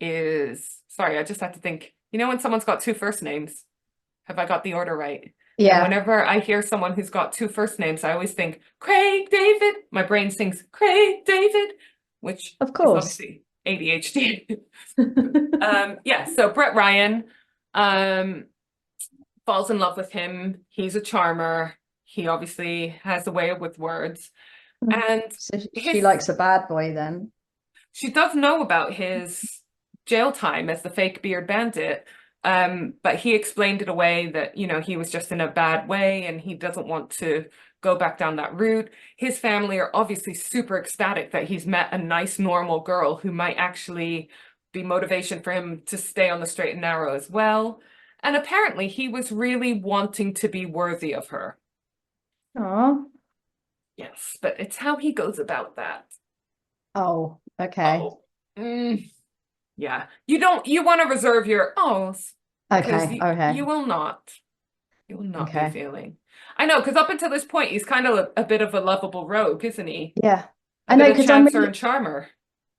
A: is, sorry, I just had to think, you know when someone's got two first names? Have I got the order right? And
B: Yeah,
A: whenever I hear someone who's got two first names, I always think Craig David. My brain sings Craig David, which
B: of
A: is
B: course.
A: obviously ADHD. Yeah, so Brett Ryan um, falls in love with him. He's a charmer. He obviously has a way with words. And
B: So she
A: his
B: likes a bad boy then.
A: she does know about his jail time as the fake beard bandit. But he explained it away that, you know, he was just in a bad way and he doesn't want to go back down that route. His family are obviously super ecstatic that he's met a nice, normal girl who might actually be motivation for him to stay on the straight and narrow as well. And apparently he was really wanting to be worthy of her.
B: Oh,
A: Yes, but it's how he goes about that.
B: oh, okay.
A: Oh, yeah. You want to reserve your ohs because
B: Okay, okay,
A: you will not. You will not be
B: okay.
A: feeling. I know, because up until this point, he's kind of a bit of a lovable rogue, isn't he?
B: Yeah.
A: A
B: I
A: bit
B: know
A: of
B: because I'm
A: chancer
B: really
A: and charmer.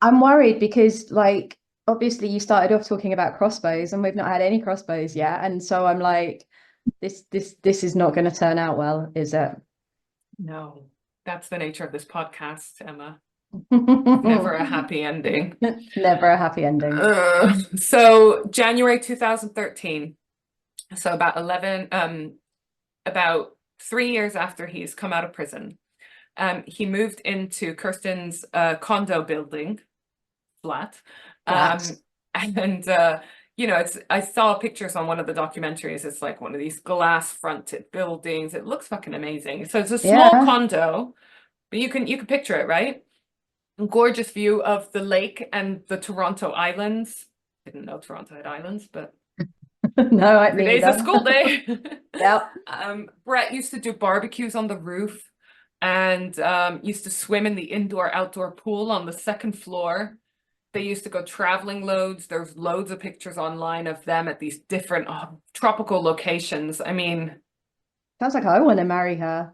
B: I'm worried because like obviously you started off talking about crossbows and we've not had any crossbows yet. And so I'm like, this is not going to turn out well, is it?
A: No, that's the nature of this podcast, Emma. Never a happy ending.
B: Never a happy ending.
A: So January 2013. So about 3 years after he's come out of prison, he moved into Kirsten's condo building flat.
B: Flat.
A: And you know, I saw pictures on one of the documentaries. It's like one of these glass fronted buildings. It looks fucking amazing. So it's a small
B: Yeah.
A: condo, but you can picture it, right? Gorgeous view of the lake and the Toronto Islands. Didn't know Toronto had islands, but
B: No,
A: every
B: me
A: day's a
B: either.
A: school day.
B: Yep.
A: Brett used to do barbecues on the roof and used to swim in the indoor-outdoor pool on the second floor. They used to go traveling loads. There's loads of pictures online of them at these different tropical locations. I mean,
B: Sounds like I want to marry her.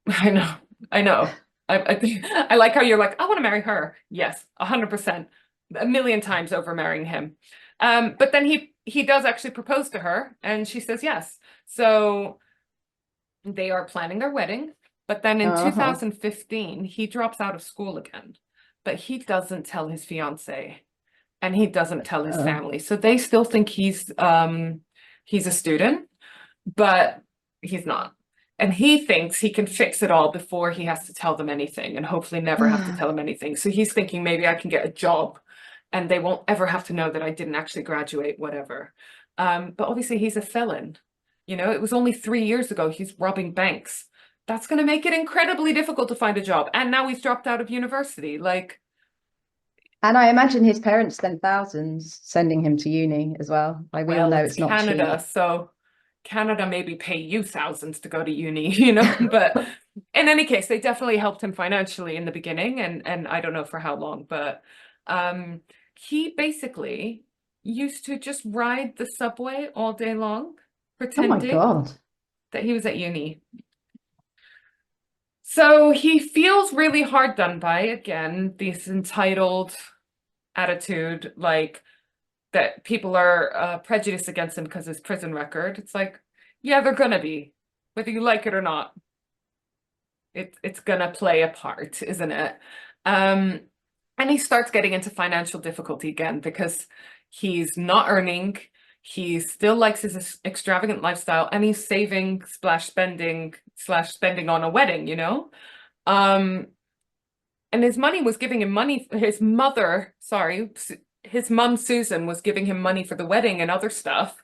A: I know, I know. I like how you're like, I want to marry her. Yes, 100%, a million times over marrying him. But then he does actually propose to her, and she says yes. So they are planning their wedding. But then in
B: Uh-huh.
A: 2015, he drops out of school again. But he doesn't tell his fiance, and he doesn't tell his
B: Uh,
A: family. So they still think he's a student, but he's not. And he thinks he can fix it all before he has to tell them anything and hopefully never have to tell them anything. So he's thinking maybe I can get a job and they won't ever have to know that I didn't actually graduate, whatever. But obviously he's a felon. You know, it was only 3 years ago he's robbing banks. That's going to make it incredibly difficult to find a job. And now he's dropped out of university. Like,
B: and I imagine his parents spent thousands sending him to uni as well. Like we all
A: well,
B: know
A: it's
B: it's not
A: Canada,
B: cheap.
A: so Canada maybe pay you thousands to go to uni, you know, but in any case, they definitely helped him financially in the beginning, and I don't know for how long, but he basically used to just ride the subway all day long,
B: Oh my
A: pretending
B: God.
A: that he was at uni. So he feels really hard done by, again, this entitled attitude, like that people are prejudiced against him because of his prison record. It's like, yeah, they're gonna be, whether you like it or not. It's gonna play a part, isn't it? Um, and he starts getting into financial difficulty again because he's not earning. He still likes his extravagant lifestyle, and he's saving slash spending on a wedding, you know? Um, and his money was giving him money. His mother, sorry, his mum Susan was giving him money for the wedding and other stuff.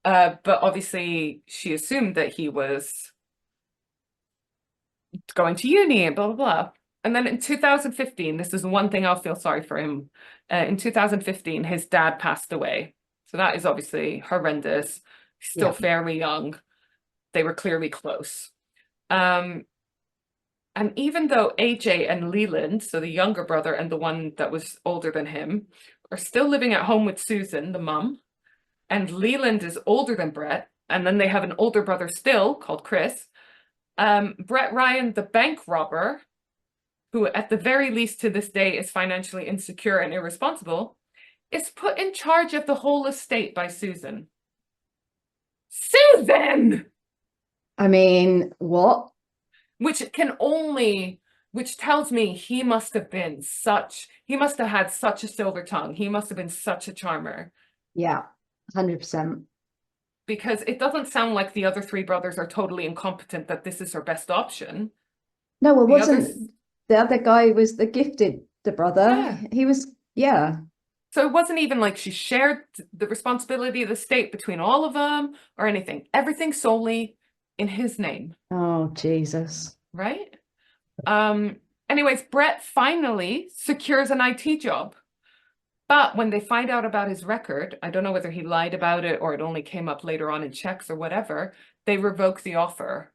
A: But obviously she assumed that he was going to uni and blah blah blah. And then in 2015, this is the one thing I'll feel sorry for him. In 2015, his dad passed away. So that is obviously horrendous. Still
B: Yeah.
A: fairly young. They were clearly close. Um, And even though AJ and Leland, so the younger brother and the one that was older than him, are still living at home with Susan, the mum, and Leland is older than Brett, and then they have an older brother still called Chris, Brett Ryan, the bank robber, who at the very least to this day is financially insecure and irresponsible, is put in charge of the whole estate by Susan. Susan!
B: I mean, what?
A: Which tells me he must have had such a silver tongue. He must have been such a charmer.
B: Yeah, 100%.
A: Because it doesn't sound like the other three brothers are totally incompetent, that this is her best option.
B: No, it
A: The others,
B: wasn't. The other guy was the gifted, the brother.
A: yeah.
B: He was, yeah.
A: So it wasn't even like she shared the responsibility of the state between all of them or anything. Everything solely in his name,
B: Oh, Jesus.
A: right? Um, Anyways, Brett finally secures an IT job. But when they find out about his record, I don't know whether he lied about it or it only came up later on in checks or whatever, they revoke the offer.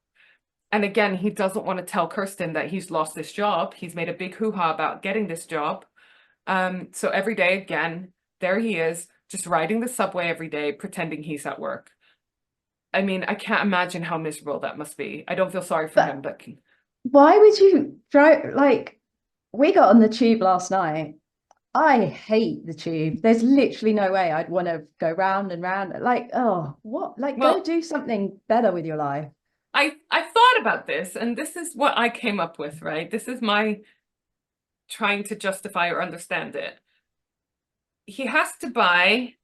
A: And again, he doesn't want to tell Kirsten that he's lost this job. He's made a big hoo-ha about getting this job. So every day, again, there he is, just riding the subway every day, pretending he's at work. I mean, I can't imagine how miserable that must be. I don't feel sorry for him, but
B: Why would you drive? Like, we got on the tube last night. I hate the tube. There's literally no way I'd want to go round and round. Like, oh, what? Like, go
A: well,
B: do something better with your life.
A: I thought about this, and this is what I came up with, right? This is my trying to justify or understand it. He has to buy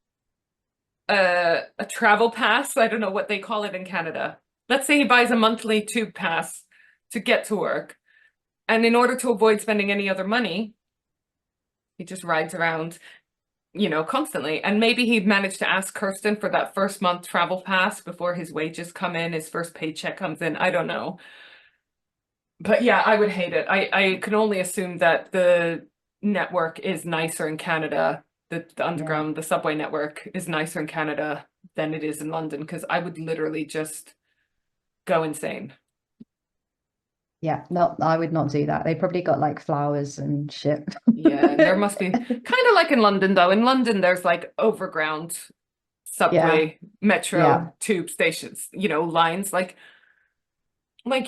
A: a travel pass. I don't know what they call it in Canada. Let's say he buys a monthly tube pass to get to work. And in order to avoid spending any other money, he just rides around, constantly. And maybe he'd managed to ask Kirsten for that first month travel pass before his wages come in, his first paycheck comes in. I don't know. But yeah, I would hate it. I can only assume that the network is nicer in Canada. The underground, the subway network is nicer in Canada than it is in London, because I would literally just go insane.
B: Yeah, no, I would not do that. They probably got like flowers and shit.
A: Yeah, there must be kind of like in London, though. In London, there's like overground
B: Yeah,
A: subway, metro,
B: yeah,
A: tube stations, lines like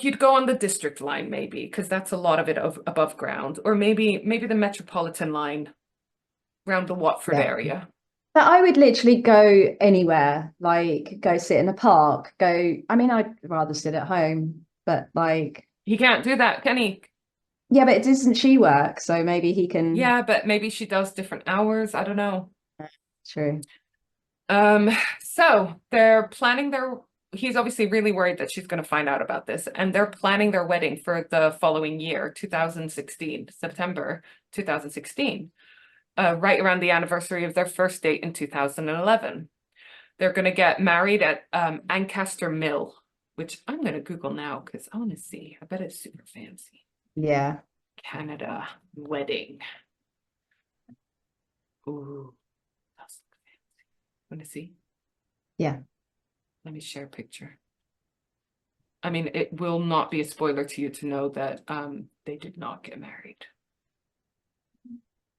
A: you'd go on the district line maybe, because that's a lot of it above ground, or maybe the Metropolitan line around the Watford
B: yeah.
A: area.
B: But I would literally go anywhere, like go sit in a park, I mean, I'd rather sit at home, but like,
A: He can't do that, can he?
B: yeah, but doesn't she work? So maybe he can.
A: Yeah, but maybe she does different hours. I don't know.
B: True.
A: So they're planning he's obviously really worried that she's going to find out about this, and they're planning their wedding for the following year, 2016, September 2016, right around the anniversary of their first date in 2011. They're going to get married at Ancaster Mill, which I'm going to Google now because I want to see. I bet it's super fancy.
B: Yeah.
A: Canada wedding. Ooh, that's fancy. Want to see?
B: Yeah.
A: Let me share a picture. I mean, it will not be a spoiler to you to know that they did not get married.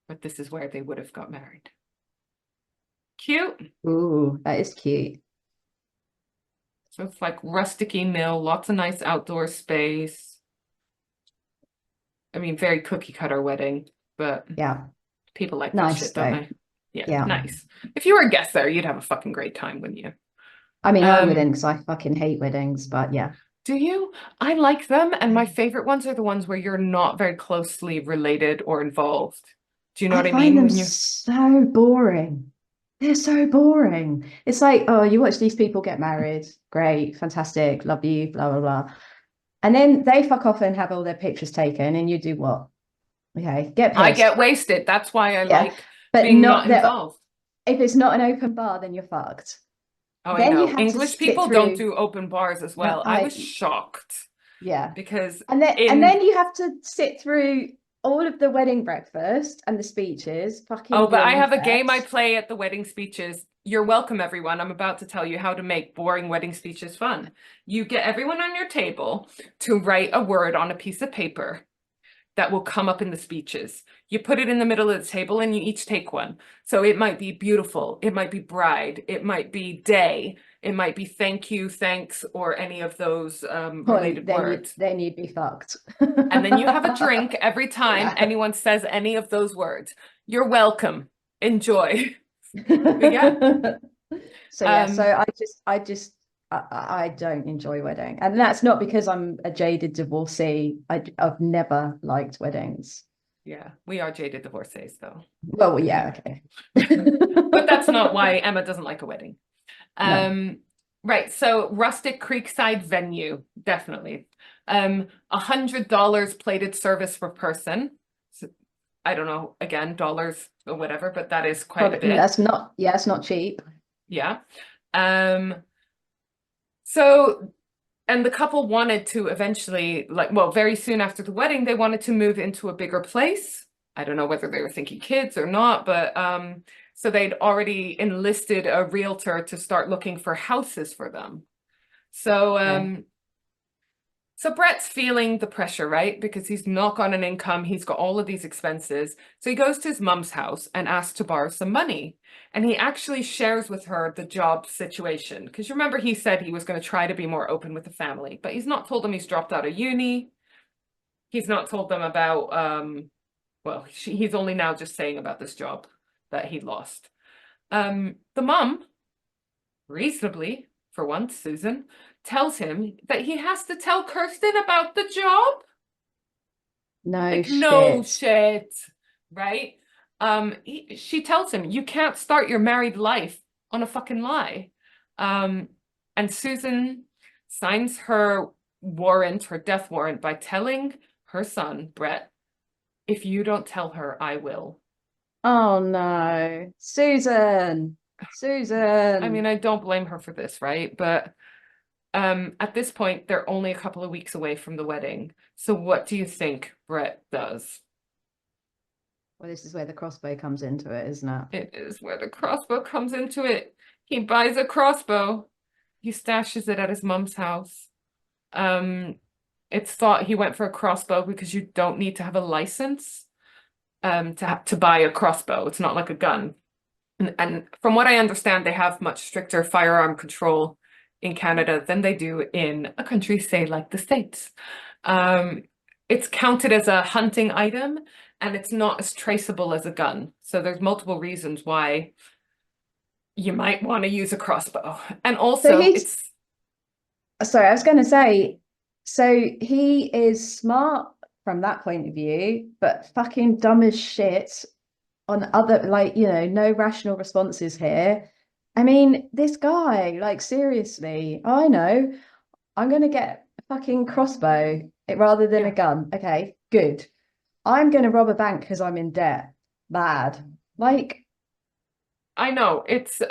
A: But this is where they would have got married. Cute.
B: Ooh, that is cute.
A: So it's like rusticy mill, lots of nice outdoor space. I mean, very cookie cutter wedding, but
B: Yeah.
A: people like that
B: Nice
A: shit, don't
B: though.
A: they? Yeah,
B: Yeah.
A: nice. If you were a guest there, you'd have a fucking great time, wouldn't you?
B: I mean, I wouldn't because I fucking hate weddings, but yeah.
A: Do you? I like them, and my favorite ones are the ones where you're not very closely related or involved. Do you know
B: I
A: what I
B: find
A: mean?
B: them
A: When you
B: so boring. They're so boring. It's like, oh, you watch these people get married. Great, fantastic, love you, blah, blah, blah. And then they fuck off and have all their pictures taken, and you do what? Okay, get
A: I
B: pissed.
A: get wasted. That's why I
B: Yeah.
A: like
B: But
A: being
B: not
A: not
B: that
A: involved.
B: if it's not an open bar, then you're fucked.
A: Oh, I
B: Then you
A: know.
B: have to
A: English
B: sit
A: people don't
B: through.
A: do open bars as
B: No,
A: well. I was shocked
B: yeah.
A: because
B: And then you have to sit through all of the wedding breakfast and the speeches,
A: oh,
B: fucking
A: but I
B: grinning
A: have a game I
B: fest.
A: play at the wedding speeches. You're welcome, everyone. I'm about to tell you how to make boring wedding speeches fun. You get everyone on your table to write a word on a piece of paper that will come up in the speeches. You put it in the middle of the table and you each take one. So it might be beautiful, it might be bride, it might be day, it might be thank you, thanks, or any of those related words.
B: Then you'd be fucked.
A: And then you have a drink every time
B: Yeah.
A: anyone says any of those words. You're welcome. Enjoy. But yeah.
B: So yeah, so I just I don't enjoy wedding, and that's not because I'm a jaded divorcee. I've never liked weddings.
A: Yeah, we are jaded divorcees though.
B: Well, yeah,
A: Anyway.
B: okay.
A: But that's not why Emma doesn't like a wedding.
B: No.
A: Right, so rustic creekside venue, definitely. $100 plated service per person. So, I don't know, again, dollars or whatever, but that is quite a
B: Probably
A: bit.
B: that's not, yeah, it's not cheap.
A: Yeah. So, and the couple wanted to eventually, like, well, very soon after the wedding, they wanted to move into a bigger place. I don't know whether they were thinking kids or not, but so they'd already enlisted a realtor to start looking for houses for them. So
B: Yeah.
A: so Brett's feeling the pressure, right? Because he's not got an income, he's got all of these expenses. So he goes to his mum's house and asks to borrow some money. And he actually shares with her the job situation. Because you remember he said he was going to try to be more open with the family, but he's not told them he's dropped out of uni. He's not told them about, well, he's only now just saying about this job that he lost. The mum, reasonably, for once, Susan, tells him that he has to tell Kirsten about the job.
B: No
A: Like,
B: shit.
A: no shit, right? She tells him, you can't start your married life on a fucking lie. And Susan signs her warrant, her death warrant, by telling her son, Brett, if you don't tell her, I will.
B: Oh no. Susan.
A: I mean,
B: Susan.
A: I don't blame her for this, right? But at this point, they're only a couple of weeks away from the wedding. So what do you think Brett does?
B: Well, this is where the crossbow comes into it, isn't it?
A: It is where the crossbow comes into it. He buys a crossbow. He stashes it at his mom's house. It's thought he went for a crossbow because you don't need to have a license to buy a crossbow. It's not like a gun. And from what I understand, they have much stricter firearm control in Canada than they do in a country, say, like the States. It's counted as a hunting item, and it's not as traceable as a gun. So there's multiple reasons why you might want to use a crossbow. And
B: So
A: also,
B: he's,
A: it's
B: sorry, I was going to say, so he is smart from that point of view, but fucking dumb as shit on other, like, no rational responses here. I mean, this guy, like, seriously, I know, I'm going to get a fucking crossbow rather than a
A: yeah.
B: gun. Okay, good. I'm going to rob a bank because I'm in debt. Bad. Like,
A: I know it's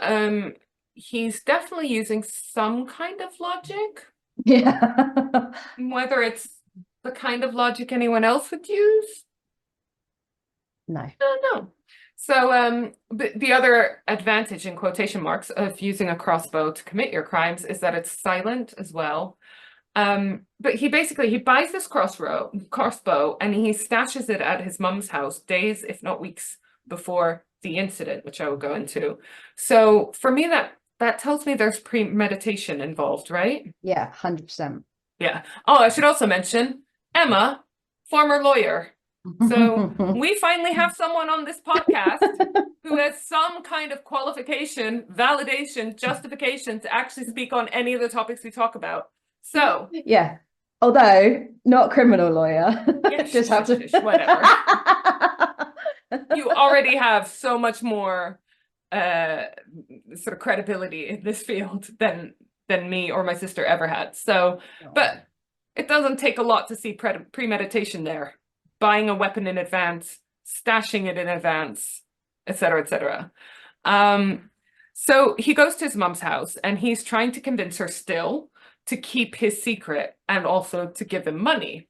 A: he's definitely using some kind of logic,
B: yeah.
A: whether it's the kind of logic anyone else would use.
B: No.
A: I don't know. So the other advantage in quotation marks of using a crossbow to commit your crimes is that it's silent as well. But he buys this crossbow and he stashes it at his mum's house days, if not weeks, before the incident, which I will go into. So for me, that tells me there's premeditation involved, right?
B: Yeah, 100%.
A: Yeah. Oh, I should also mention Emma, former lawyer. So we finally have someone on this podcast who has some kind of qualification, validation, justification to actually speak on any of the topics we talk about. So
B: yeah. Although not criminal lawyer.
A: yeah,
B: Just have to
A: whatever. You already have so much more sort of credibility in this field than me or my sister ever had. So, but it doesn't take a lot to see premeditation there. Buying a weapon in advance, stashing it in advance, etc., etc. So he goes to his mom's house and he's trying to convince her still to keep his secret and also to give him money.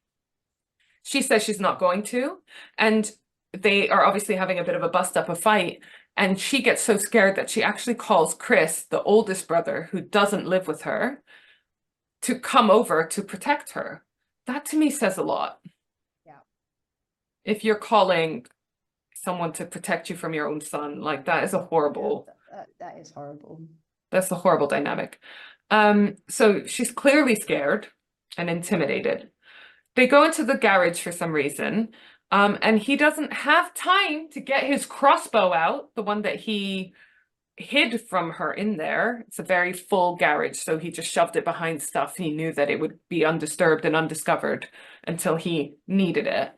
A: She says she's not going to, and they are obviously having a bit of a bust up, a fight, and she gets so scared that she actually calls Chris, the oldest brother who doesn't live with her, to come over to protect her. That to me says a lot.
B: Yeah.
A: If you're calling someone to protect you from your own son, like that is a horrible,
B: that is horrible.
A: that's a horrible dynamic. So she's clearly scared and intimidated. They go into the garage for some reason, and he doesn't have time to get his crossbow out, the one that he hid from her in there. It's a very full garage, so he just shoved it behind stuff. He knew that it would be undisturbed and undiscovered until he needed it.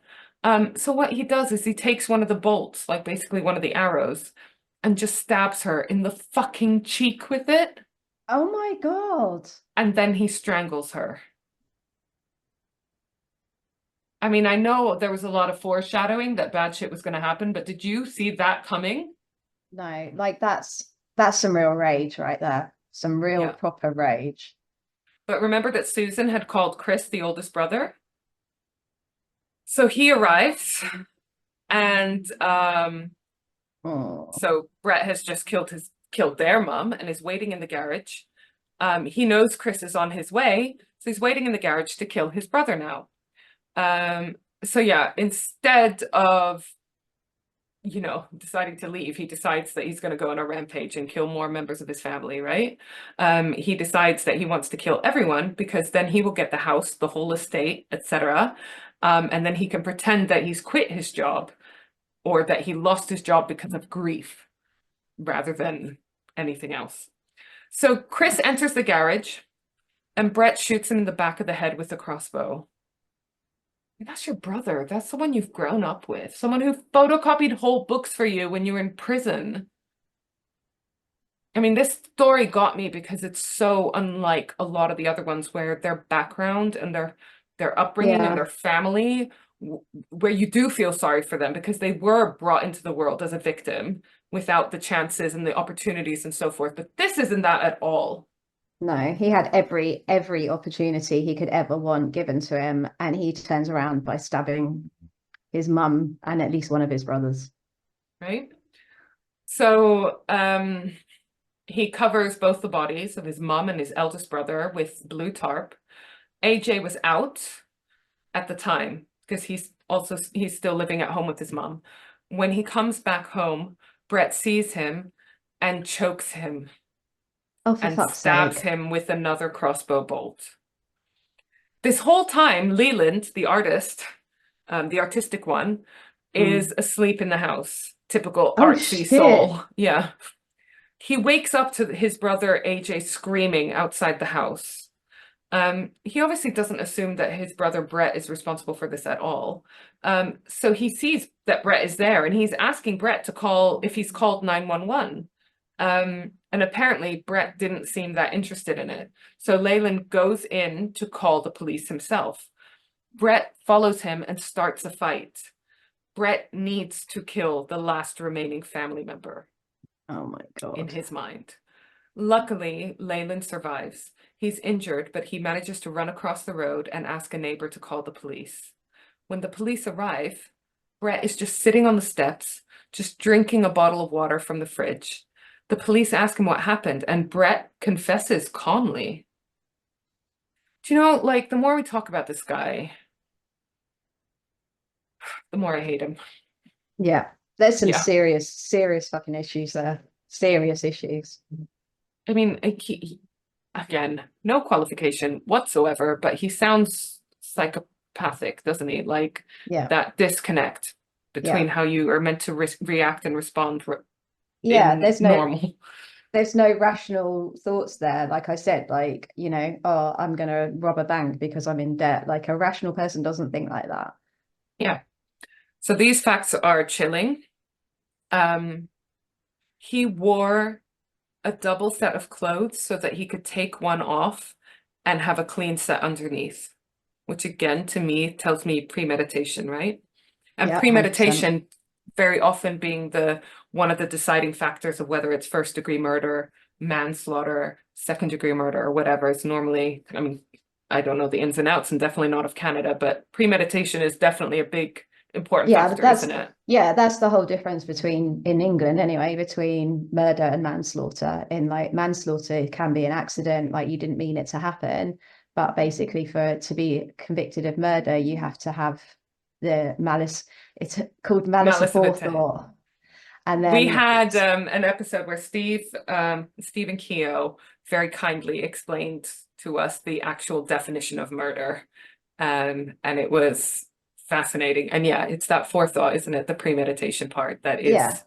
A: So what he does is he takes one of the bolts, like basically one of the arrows, and just stabs her in the fucking cheek with it,
B: Oh my God.
A: and then he strangles her. I mean, I know there was a lot of foreshadowing that bad shit was going to happen, but did you see that coming?
B: No, like that's some real rage right there. Some real
A: Yeah.
B: proper rage.
A: But remember that Susan had called Chris the oldest brother? So he arrives, and
B: Oh.
A: so Brett has just killed their mum and is waiting in the garage. He knows Chris is on his way, so he's waiting in the garage to kill his brother now. So yeah, instead of, you know, deciding to leave, he decides that he's going to go on a rampage and kill more members of his family, right? He decides that he wants to kill everyone because then he will get the house, the whole estate, etc. And then he can pretend that he's quit his job or that he lost his job because of grief rather than anything else. So Chris enters the garage and Brett shoots him in the back of the head with a crossbow. That's your brother. That's someone you've grown up with. Someone who photocopied whole books for you when you were in prison. I mean, this story got me because it's so unlike a lot of the other ones where their background and their upbringing and
B: Yeah.
A: their family, where you do feel sorry for them because they were brought into the world as a victim without the chances and the opportunities and so forth. But this isn't that at all.
B: No, he had every opportunity he could ever want given to him, and he turns around by stabbing his mum and at least one of his brothers.
A: Right? So he covers both the bodies of his mum and his eldest brother with blue tarp. AJ was out at the time because he's still living at home with his mum. When he comes back home, Brett sees him and chokes him
B: Oh, for
A: and
B: fuck's
A: stabs
B: sake.
A: him with another crossbow bolt. This whole time, Leland, the artist, the artistic one,
B: Mm.
A: is asleep in the house. Typical
B: Oh
A: artsy
B: shit.
A: soul. Yeah. He wakes up to his brother AJ screaming outside the house. He obviously doesn't assume that his brother Brett is responsible for this at all. So he sees that Brett is there and he's asking Brett to call if he's called 911. And apparently Brett didn't seem that interested in it. So Leyland goes in to call the police himself. Brett follows him and starts a fight. Brett needs to kill the last remaining family member
B: Oh my
A: in
B: God.
A: his mind. Luckily, Leyland survives. He's injured, but he manages to run across the road and ask a neighbor to call the police. When the police arrive, Brett is just sitting on the steps, just drinking a bottle of water from the fridge. The police ask him what happened, and Brett confesses calmly. Do you know, like, the more we talk about this guy, the more I hate him.
B: Yeah. There's some
A: Yeah.
B: serious fucking issues there. Serious issues.
A: I mean, again, no qualification whatsoever, but he sounds psychopathic, doesn't he? Like
B: Yeah.
A: that disconnect
B: Yeah.
A: between how you are meant to react and respond
B: Yeah.
A: in normal.
B: There's no rational thoughts there. Like I said, like, oh, I'm gonna rob a bank because I'm in debt. Like a rational person doesn't think like that.
A: Yeah. So these facts are chilling. Um, he wore a double set of clothes so that he could take one off and have a clean set underneath, which again, to me, tells me premeditation, right? And
B: Yeah, 100%.
A: premeditation very often being the one of the deciding factors of whether it's first degree murder, manslaughter, second degree murder, or whatever. It's normally, I mean, I don't know the ins and outs and definitely not of Canada, but premeditation is definitely a big important
B: Yeah,
A: factor, isn't it?
B: that's the whole difference between in England anyway, between murder and manslaughter. In like manslaughter can be an accident, like you didn't mean it to happen, but basically for it to be convicted of murder, you have to have the malice. It's called malice
A: Malice of intent.
B: aforethought. And
A: We
B: then
A: had an episode where Stephen Keogh very kindly explained to us the actual definition of murder. And it was fascinating. And yeah, it's that forethought, isn't it? The premeditation part that
B: yeah,
A: is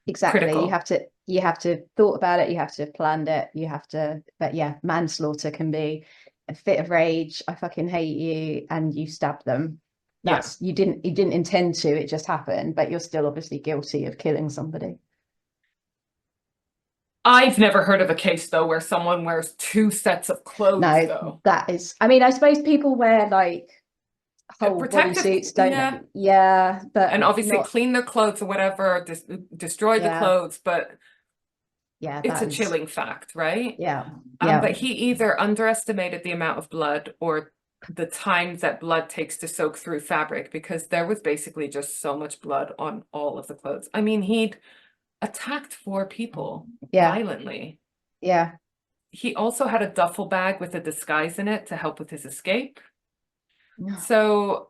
B: exactly. You
A: critical.
B: have to you have to thought about it, you have to have planned it, you have to, but yeah, manslaughter can be a fit of rage, I fucking hate you, and you stab them.
A: Yeah.
B: That's you didn't intend to, it just happened, but you're still obviously guilty of killing somebody.
A: I've never heard of a case though where someone wears two sets of clothes
B: No,
A: though.
B: that is, I mean, I suppose people wear like whole
A: Protective,
B: bodysuits, don't
A: yeah.
B: they? Yeah, but
A: And obviously
B: not,
A: clean their clothes or whatever, destroy the
B: yeah,
A: clothes, but
B: yeah,
A: it's
B: that
A: a
B: is,
A: chilling fact, right?
B: yeah, yeah.
A: But he either underestimated the amount of blood or the time that blood takes to soak through fabric, because there was basically just so much blood on all of the clothes. I mean, he'd attacked four people
B: Yeah,
A: violently.
B: yeah.
A: He also had a duffel bag with a disguise in it to help with his escape. So,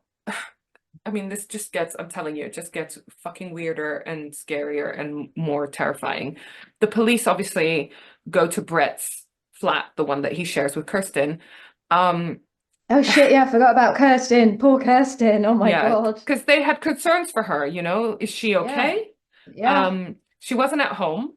A: I mean, this just gets, I'm telling you, it just gets fucking weirder and scarier and more terrifying. The police obviously go to Brett's flat, the one that he shares with Kirsten. Um,
B: Oh shit, yeah, I forgot about Kirsten. Poor Kirsten. Oh my
A: yeah,
B: God.
A: because they had concerns for her, you know, is she
B: Yeah,
A: okay?
B: yeah.
A: She wasn't at home,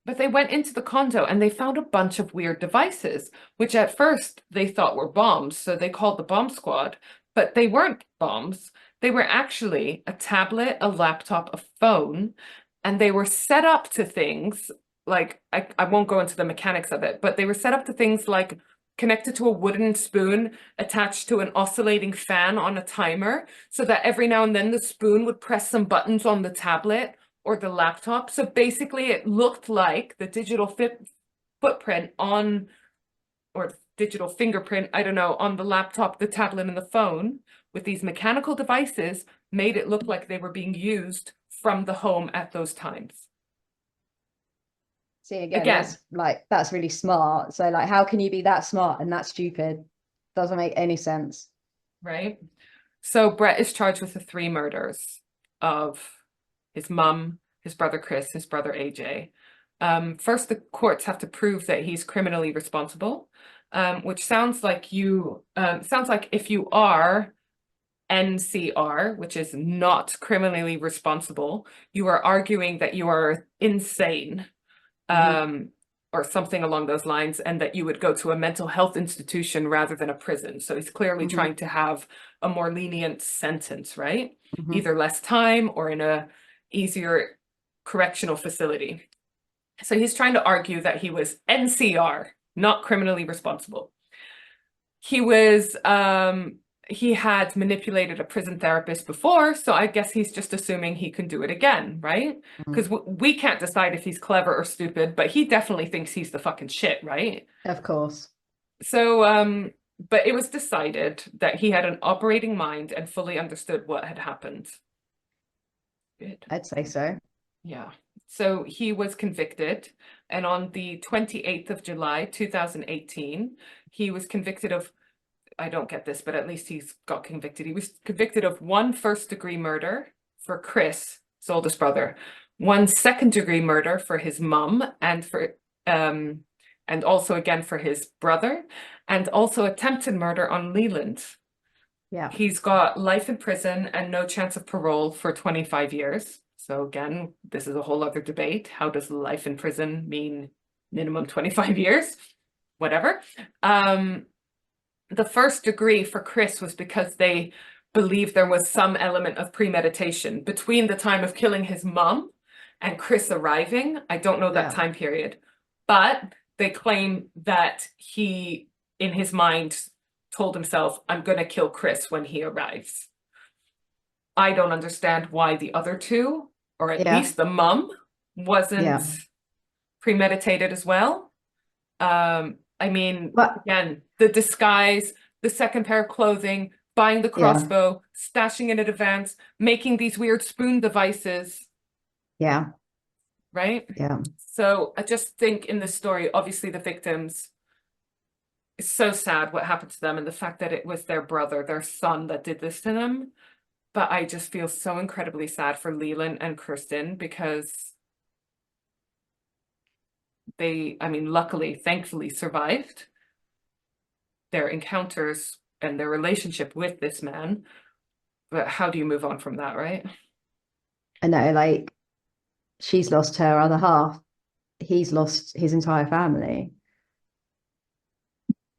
A: but they went into the condo and they found a bunch of weird devices, which at first they thought were bombs, so they called the bomb squad, but they weren't bombs. They were actually a tablet, a laptop, a phone, and they were set up to things like, I won't go into the mechanics of it, but they were set up to things like connected to a wooden spoon attached to an oscillating fan on a timer, so that every now and then the spoon would press some buttons on the tablet or the laptop. So basically it looked like the digital footprint on, or digital fingerprint, I don't know, on the laptop, the tablet, and the phone with these mechanical devices made it look like they were being used from the home at those times.
B: See, again,
A: Again,
B: that's really smart. So like, how can you be that smart and that stupid? Doesn't make any sense.
A: right? So Brett is charged with the three murders of his mum, his brother Chris, his brother AJ. First, the courts have to prove that he's criminally responsible, which sounds like sounds like if you are NCR, which is not criminally responsible, you are arguing that you are insane,
B: Mhm,
A: or something along those lines, and that you would go to a mental health institution rather than a prison. So he's clearly
B: mhm,
A: trying to have a more lenient sentence, right?
B: mhm.
A: Either less time or in a easier correctional facility. So he's trying to argue that he was NCR, not criminally responsible. He was he had manipulated a prison therapist before, so I guess he's just assuming he can do it again, right? Because
B: Mhm.
A: we can't decide if he's clever or stupid, but he definitely thinks he's the fucking shit, right?
B: Of course,
A: So but it was decided that he had an operating mind and fully understood what had happened. Good.
B: I'd say so.
A: Yeah. So he was convicted, and on the 28th of July, 2018, he was convicted of, I don't get this, but at least he's got convicted. He was convicted of one first-degree murder for Chris, his oldest brother, one second-degree murder for his mum, and also again for his brother, and also attempted murder on Leland.
B: Yeah.
A: He's got life in prison and no chance of parole for 25 years. So again, this is a whole other debate. How does life in prison mean minimum 25 years? Whatever. The first degree for Chris was because they believed there was some element of premeditation between the time of killing his mom and Chris arriving. I don't know that
B: Yeah.
A: time period, but they claim that he, in his mind, told himself, I'm going to kill Chris when he arrives. I don't understand why the other two, or at
B: Yeah.
A: least the mum, wasn't
B: Yeah.
A: premeditated as well. I mean,
B: But
A: again, the disguise, the second pair of clothing, buying the
B: yeah.
A: crossbow, stashing it in advance, making these weird spoon devices,
B: Yeah.
A: right?
B: Yeah.
A: So I just think in this story, obviously the victims, it's so sad what happened to them and the fact that it was their brother, their son that did this to them. But I just feel so incredibly sad for Leland and Kirsten because they, I mean, luckily, thankfully survived their encounters and their relationship with this man. But how do you move on from that, right?
B: I know, like she's lost her other half. he's lost his entire family.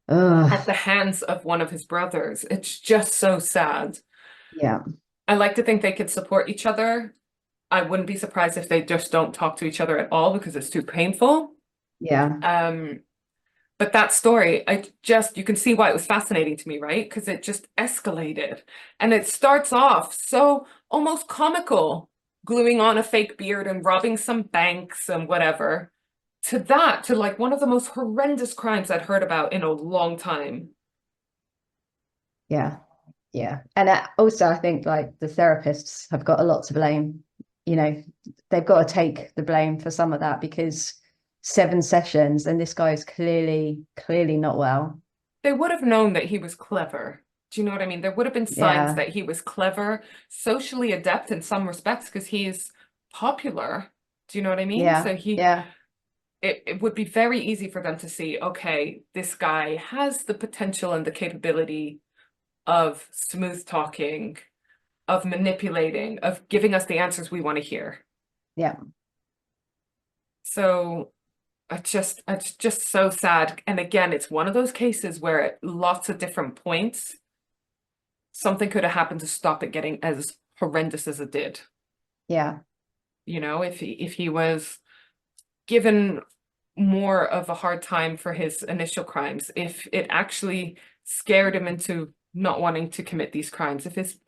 A: at
B: Ugh.
A: the hands of one of his brothers. It's just so sad.
B: Yeah.
A: I like to think they could support each other. I wouldn't be surprised if they just don't talk to each other at all because it's too painful.
B: Yeah.
A: Um, but that story, you can see why it was fascinating to me, right? Because it just escalated. And it starts off so almost comical, gluing on a fake beard and robbing some banks and whatever, to like one of the most horrendous crimes I'd heard about in a long time.
B: Yeah. Yeah. And also, I think like the therapists have got a lot to blame. You know, they've got to take the blame for some of that because 7 sessions and this guy is clearly not well.
A: They would have known that he was clever. Do you know what I mean? There would have been signs
B: Yeah.
A: that he was clever, socially adept in some respects because he's popular. Do you know what I mean?
B: Yeah.
A: So
B: Yeah.
A: it would be very easy for them to see, okay, this guy has the potential and the capability of smooth talking, of manipulating, of giving us the answers we want to hear.
B: Yeah.
A: So it's just so sad. And again, it's one of those cases where at lots of different points, something could have happened to stop it getting as horrendous as it did.
B: Yeah.
A: You know, if he was given more of a hard time for his initial crimes, if it actually scared him into not wanting to commit these crimes, if his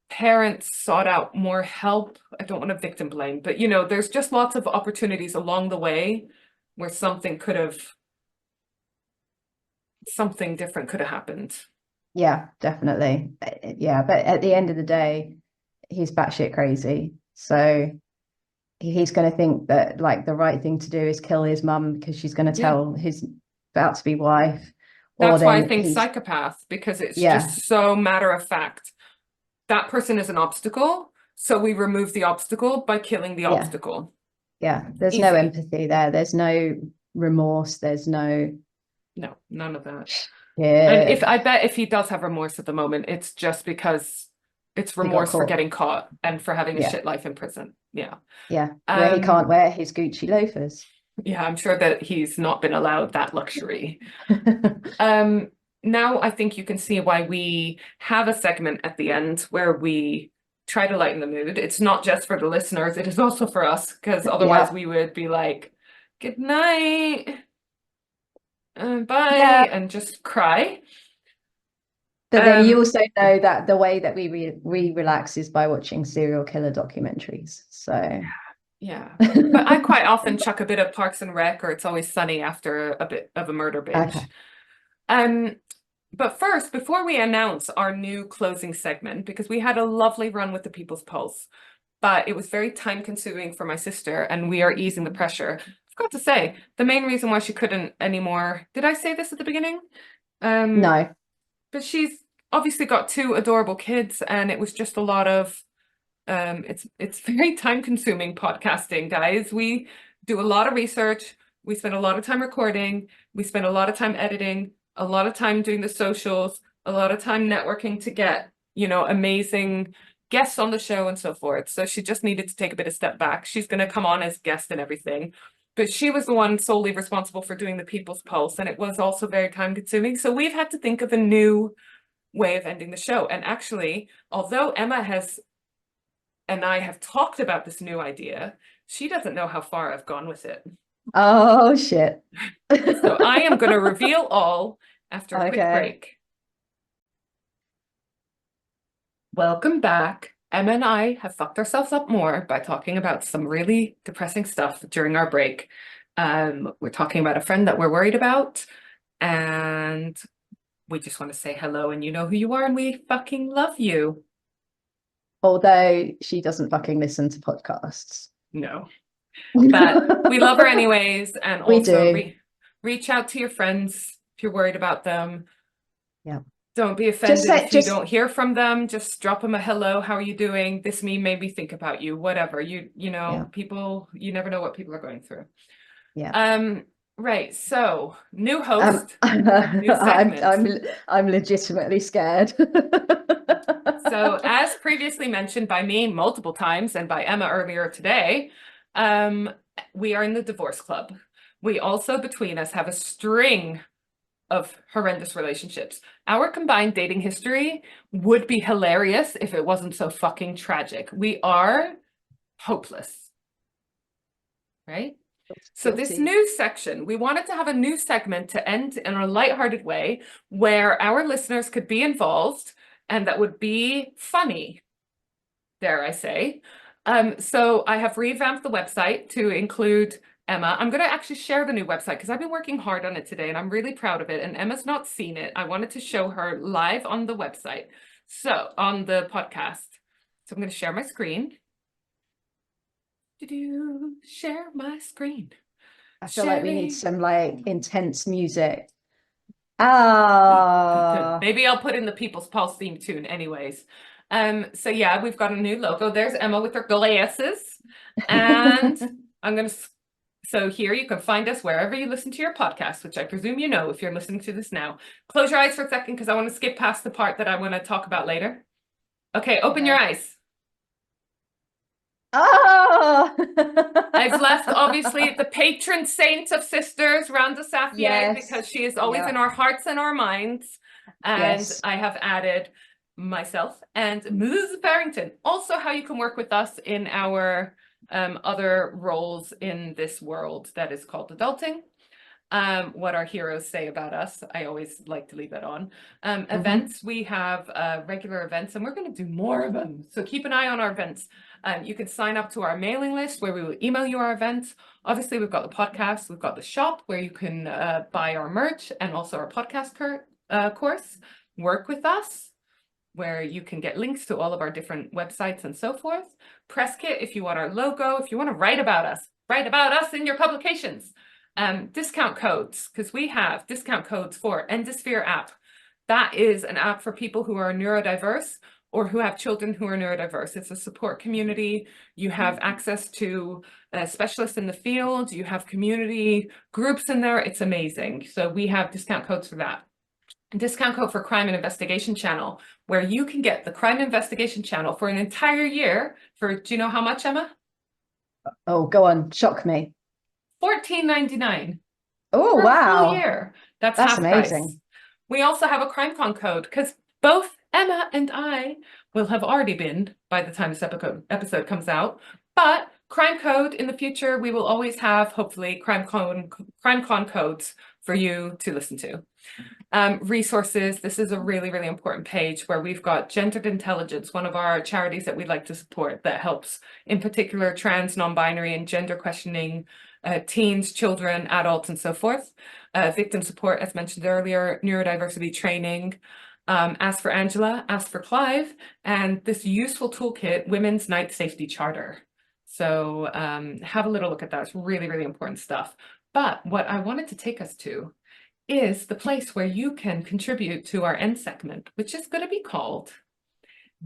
A: parents sought out more help, I don't want to victim blame, but you know, there's just lots of opportunities along the way where something different could have happened.
B: Yeah, definitely. Yeah, but at the end of the day, he's batshit crazy. So he's going to think that like the right thing to do is kill his mum because she's going to
A: Yeah.
B: tell his about to be wife, or
A: That's why I
B: then
A: think
B: he's
A: psychopath, because it's
B: yeah,
A: just so matter of fact. That person is an obstacle, so we remove the obstacle by killing the
B: yeah,
A: obstacle.
B: yeah. There's no
A: Easy.
B: empathy there. There's no remorse. There's no
A: No, none of that. And
B: yeah.
A: I bet if he does have remorse at the moment, it's just because it's
B: He got
A: remorse for
B: caught.
A: getting caught and for having a
B: Yeah,
A: shit life in prison. Yeah.
B: yeah. Where he
A: Um,
B: can't wear his Gucci loafers.
A: yeah, I'm sure that he's not been allowed that luxury. Um, Now I think you can see why we have a segment at the end where we try to lighten the mood. It's not just for the listeners, it is also for us, because otherwise
B: Yeah,
A: we would be like, good night,
B: yeah.
A: bye, and just cry.
B: But then you
A: Um,
B: also know that the way that we relax is by watching serial killer documentaries. So
A: yeah. But I quite often chuck a bit of Parks and Rec or It's Always Sunny after a bit of a murder binge.
B: okay.
A: Um, But first, before we announce our new closing segment, because we had a lovely run with the People's Pulse, but it was very time consuming for my sister, and we are easing the pressure. I forgot to say, the main reason why she couldn't anymore, did I say this at the beginning?
B: No.
A: But she's obviously got two adorable kids, and it was just a lot of it's very time consuming podcasting, guys. We do a lot of research, we spend a lot of time recording, we spend a lot of time editing, a lot of time doing the socials, a lot of time networking to get, you know, amazing guests on the show and so forth. So she just needed to take a bit of step back. She's going to come on as guest and everything. But she was the one solely responsible for doing the People's Pulse, and it was also very time consuming. So we've had to think of a new way of ending the show. And actually, although Emma has and I have talked about this new idea, she doesn't know how far I've gone with it.
B: Oh shit.
A: So I am going to reveal all after a quick
B: Okay.
A: break. Welcome back. Emma and I have fucked ourselves up more by talking about some really depressing stuff during our break. We're talking about a friend that we're worried about, and we just want to say hello, and you know who you are, and we fucking love you.
B: Although she doesn't fucking listen to podcasts.
A: No, but we love her anyways, and
B: We
A: also
B: do.
A: reach out to your friends if you're worried about them.
B: Yeah.
A: Don't be
B: Just
A: offended
B: say
A: if you
B: just
A: don't hear from them. Just drop them a hello. How are you doing? This meme made me think about you. Whatever. You
B: yeah.
A: know, people, you never know what people are going through.
B: Yeah.
A: Right. So new host,
B: I'm
A: new segment.
B: I'm legitimately scared.
A: So as previously mentioned by me multiple times and by Emma earlier today, We are in the divorce club. We also, between us, have a string of horrendous relationships. Our combined dating history would be hilarious if it wasn't so fucking tragic. We are hopeless, right? So this
B: Guilty.
A: new section, we wanted to have a new segment to end in a lighthearted way where our listeners could be involved and that would be funny, dare I say. So I have revamped the website to include Emma. I'm going to actually share the new website because I've been working hard on it today and I'm really proud of it. And Emma's not seen it. I wanted to show her live on the website. So on the podcast. So I'm going to share my screen. Share my screen.
B: I feel like we need
A: Sharing.
B: some like intense music. Ah,
A: Maybe I'll put in the People's Pulse theme tune anyways. So yeah, we've got a new logo. There's Emma with her glasses. And so here you can find us wherever you listen to your podcast, which I presume you know if you're listening to this now. Close your eyes for a second because I want to skip past the part that I want to talk about later. Okay, open your eyes.
B: ah.
A: I've left, obviously, the patron saint of sisters, Randa Safieg,
B: Yes.
A: because she is always
B: Yeah.
A: in our hearts and our minds. And
B: Yes.
A: I have added myself and Mrs. Barrington. Also, how you can work with us in our other roles in this world that is called adulting. What our heroes say about us. I always like to leave that on. Events, we have regular events and we're going to do more of them. So keep an eye on our events. You can sign up to our mailing list where we will email you our events. Obviously, we've got the podcast, we've got the shop where you can buy our merch and also our podcast course. Work with us, where you can get links to all of our different websites and so forth. Press Kit, if you want our logo, if you want to write about us in your publications. Discount codes, because we have discount codes for Endosphere app. That is an app for people who are neurodiverse or who have children who are neurodiverse. It's a support community. You have access to specialists in the field. You have community groups in there. It's amazing. So we have discount codes for that. Discount code for Crime and Investigation Channel, where you can get the Crime Investigation Channel for an entire year for, do you know how much, Emma?
B: Oh, go on, shock me.
A: $14.99.
B: Oh,
A: for a
B: wow.
A: full year. That's
B: That's
A: half
B: amazing.
A: price. We also have a CrimeCon code because both Emma and I will have already been by the time this episode comes out. But Crime Code in the future, we will always have, hopefully, CrimeCon codes for you to listen to. Resources, this is a really, really important page where we've got Gendered Intelligence, one of our charities that we'd like to support that helps, in particular, trans, non-binary, and gender questioning teens, children, adults, and so forth. Victim support, as mentioned earlier, neurodiversity training. Ask for Angela, Ask for Clive, and this useful toolkit, Women's Night Safety Charter. So have a little look at that. It's really, really important stuff. But what I wanted to take us to is the place where you can contribute to our end segment, which is going to be called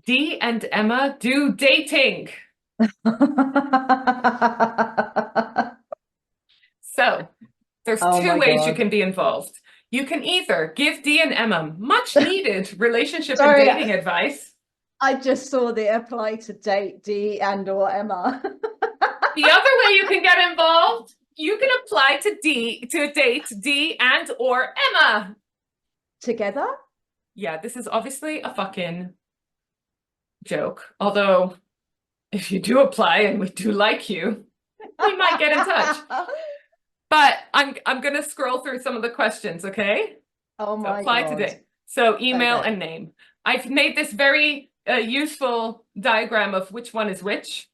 A: Dee and Emma Do Dating. So there's two ways you can be involved. You can either give Dee and Emma much needed relationship and dating advice.
B: I just saw the apply to date Dee and or Emma.
A: The other way you can get involved, you can apply to date Dee and or Emma. Together? Yeah, this is obviously a fucking joke. Although, if you do apply and we do like you, we might get in touch. But I'm gonna scroll through some of the questions, okay? Oh my God. Apply today. So email and name. I've made this very useful diagram of which one is which.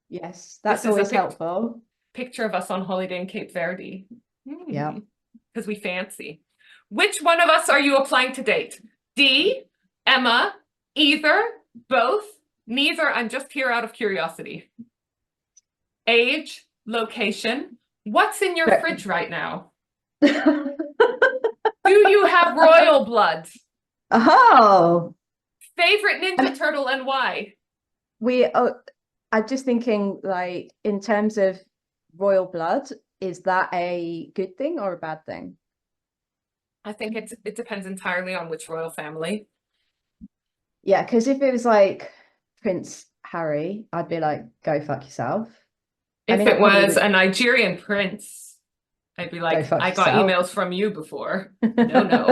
B: Yes, that's always helpful.
A: Picture of us on holiday in Cape Verde.
B: Yeah.
A: Because we fancy. Which one of us are you applying to date? Dee, Emma, either, both, neither. I'm just here out of curiosity. Age, location. What's in your fridge right now? Do you have royal blood?
B: Oh.
A: Favorite Ninja Turtle and why?
B: I'm just thinking, like, in terms of royal blood, is that a good thing or a bad thing?
A: I think it depends entirely on which royal family.
B: Yeah, because if it was like Prince Harry, I'd be like, go fuck yourself. I
A: If
B: mean, I
A: it
B: probably
A: was
B: would
A: a Nigerian prince, I'd be
B: go
A: like,
B: fuck
A: I got
B: yourself.
A: emails from you before. No, no.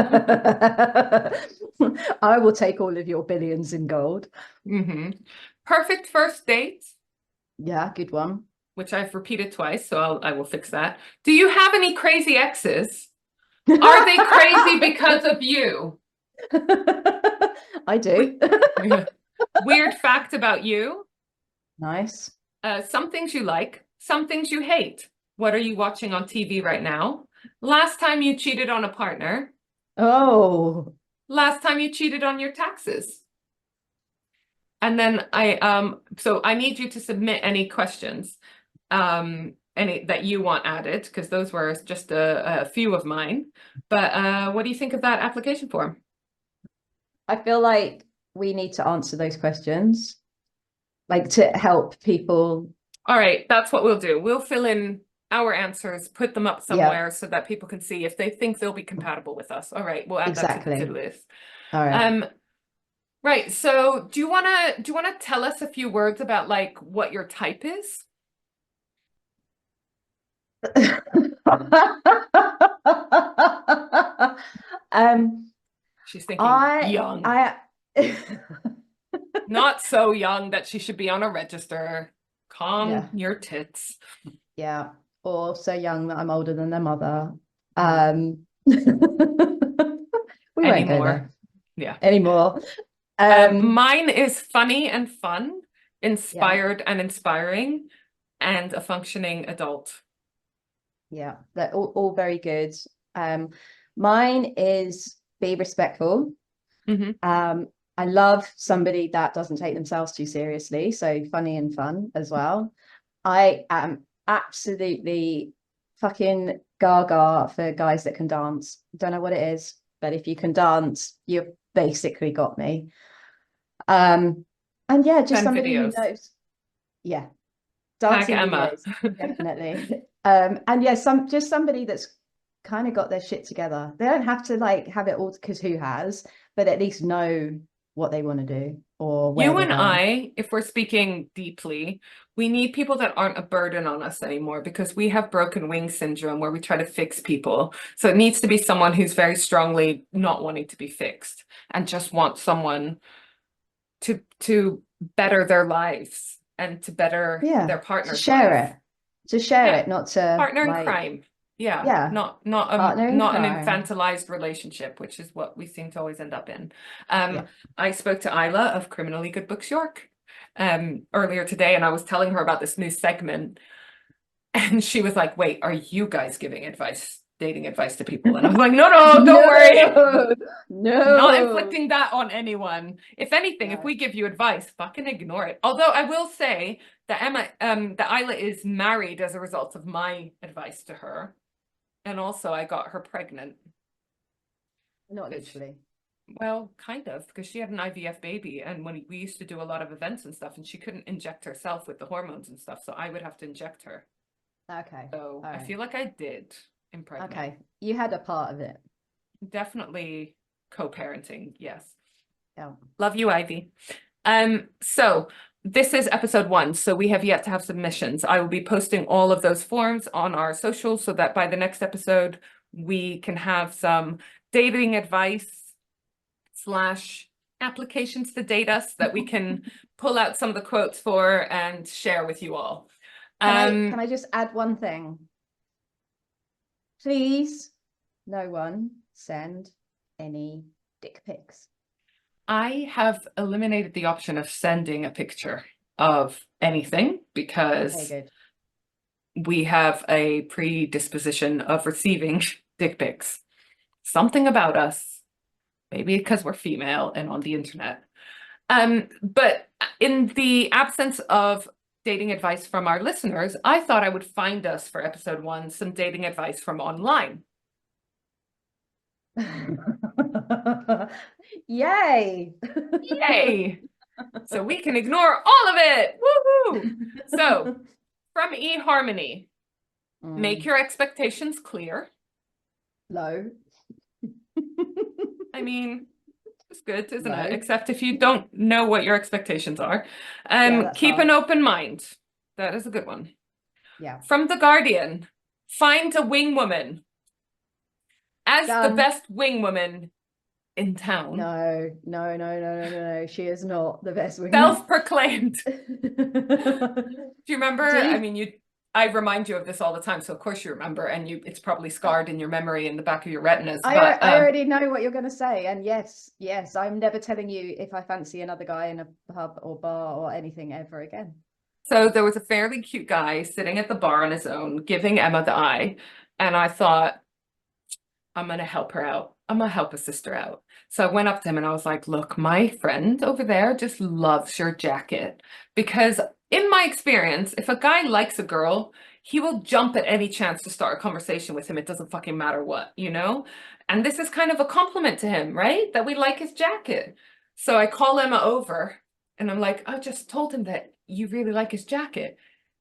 B: I will take all of your billions in gold.
A: Perfect first date,
B: Yeah, good one.
A: which I've repeated twice, so I will fix that. Do you have any crazy exes? Are they crazy because of you?
B: I do.
A: Weird fact about you.
B: Nice.
A: Some things you like, some things you hate. What are you watching on TV right now? Last time you cheated on a partner.
B: Oh,
A: Last time you cheated on your taxes. And then so I need you to submit any questions, any that you want added, because those were just a few of mine. But what do you think of that application form?
B: I feel like we need to answer those questions, like to help people.
A: All right, that's what we'll do. We'll fill in our answers, put them up
B: Yeah,
A: somewhere so that people can see if they think they'll be compatible with us. All right, we'll add that to the
B: exactly.
A: to-do list.
B: All right.
A: Right. So do you wanna tell us a few words about like what your type is?
B: um,
A: She's thinking
B: I,
A: young.
B: I,
A: Not so young that she should be on a register.
B: yeah,
A: Calm your tits.
B: yeah, or so young that I'm older than their mother.
A: Mm.
B: We won't go
A: Anymore.
B: there
A: Yeah.
B: anymore. Um,
A: Mine is funny and fun,
B: yeah,
A: inspired and inspiring, and a functioning adult.
B: yeah, they're all very good. Um, Mine is be respectful.
A: Hmm.
B: I love somebody that doesn't take themselves too seriously, so funny and fun as well. I am absolutely fucking gaga for guys that can dance. Don't know what it is, but if you can dance, you've basically got me. Um, and yeah, just
A: Send
B: somebody who
A: videos.
B: knows. Yeah,
A: Tag
B: dancing
A: Emma.
B: videos, definitely. And yeah, just somebody that's kind of got their shit together. They don't have to like have it all because who has, but at least know what they want to do or where
A: You
B: they're
A: and
B: going.
A: I, if we're speaking deeply, we need people that aren't a burden on us anymore because we have broken wing syndrome where we try to fix people. So it needs to be someone who's very strongly not wanting to be fixed and just wants someone to better their lives and to better
B: Yeah,
A: their
B: to
A: partner's
B: share
A: life.
B: it,
A: Yeah,
B: not to
A: partner in
B: like,
A: crime. Yeah,
B: yeah, partner in
A: not an
B: crime.
A: infantilized relationship, which is what we seem to always end up in.
B: Yeah.
A: I spoke to Isla of Criminally Good Books York earlier today, and I was telling her about this new segment, and she was like, "Wait, are you guys giving advice, dating advice to people?" And I was like, "No, no, don't worry."
B: No,
A: Not
B: no,
A: inflicting that on anyone. If anything, if
B: no.
A: we give you advice, fucking ignore it. Although I will say that that Isla is married as a result of my advice to her. And also I got her pregnant.
B: Not
A: 'Cause
B: literally.
A: well, kind of, because she had an IVF baby, and when we used to do a lot of events and stuff, and she couldn't inject herself with the hormones and stuff, so I would have to inject her.
B: Okay.
A: So
B: All
A: I
B: right.
A: feel like I did impregnate.
B: Okay. You had a part of it.
A: Definitely co-parenting, yes.
B: Yeah.
A: Love you, Ivy. So this is episode 1, so we have yet to have submissions. I will be posting all of those forms on our socials so that by the next episode, we can have some dating advice / applications to date us that we can pull out some of the quotes for and share with you all.
B: Can I just add one thing? Please, no one send any dick pics.
A: I have eliminated the option of sending a picture of anything
B: Okay,
A: because
B: good.
A: we have a predisposition of receiving dick pics. Something about us, maybe because we're female and on the internet. But in the absence of dating advice from our listeners, I thought I would find us for episode 1 some dating advice from online.
B: Yay!
A: Yay! So we can ignore all of it. Woohoo! So, from eHarmony, make your expectations clear.
B: Low.
A: I mean, it's good, isn't it?
B: Low.
A: Except if you don't know what your expectations are.
B: Yeah, that's
A: Keep
B: hard.
A: an open mind. That is a good one.
B: Yeah.
A: From The Guardian, find a wing woman as the
B: Done.
A: best wing woman in town.
B: No, no, no, no, no, no, no. She is not the best wingman.
A: Self-proclaimed. Do you remember? I mean, I remind you of this all the time, so of course you remember, and it's probably scarred in your memory in the back of your retinas.
B: I already know what you're going to say, and yes, I'm never telling you if I fancy another guy in a pub or bar or anything ever again.
A: So there was a fairly cute guy sitting at the bar on his own, giving Emma the eye, and I thought, I'm going to help her out. I'm going to help a sister out. So I went up to him and I was like, look, my friend over there just loves your jacket. Because in my experience, if a guy likes a girl, he will jump at any chance to start a conversation with him. It doesn't fucking matter what, you know? And this is kind of a compliment to him, right? That we like his jacket. So I call Emma over and I'm like, I just told him that you really like his jacket.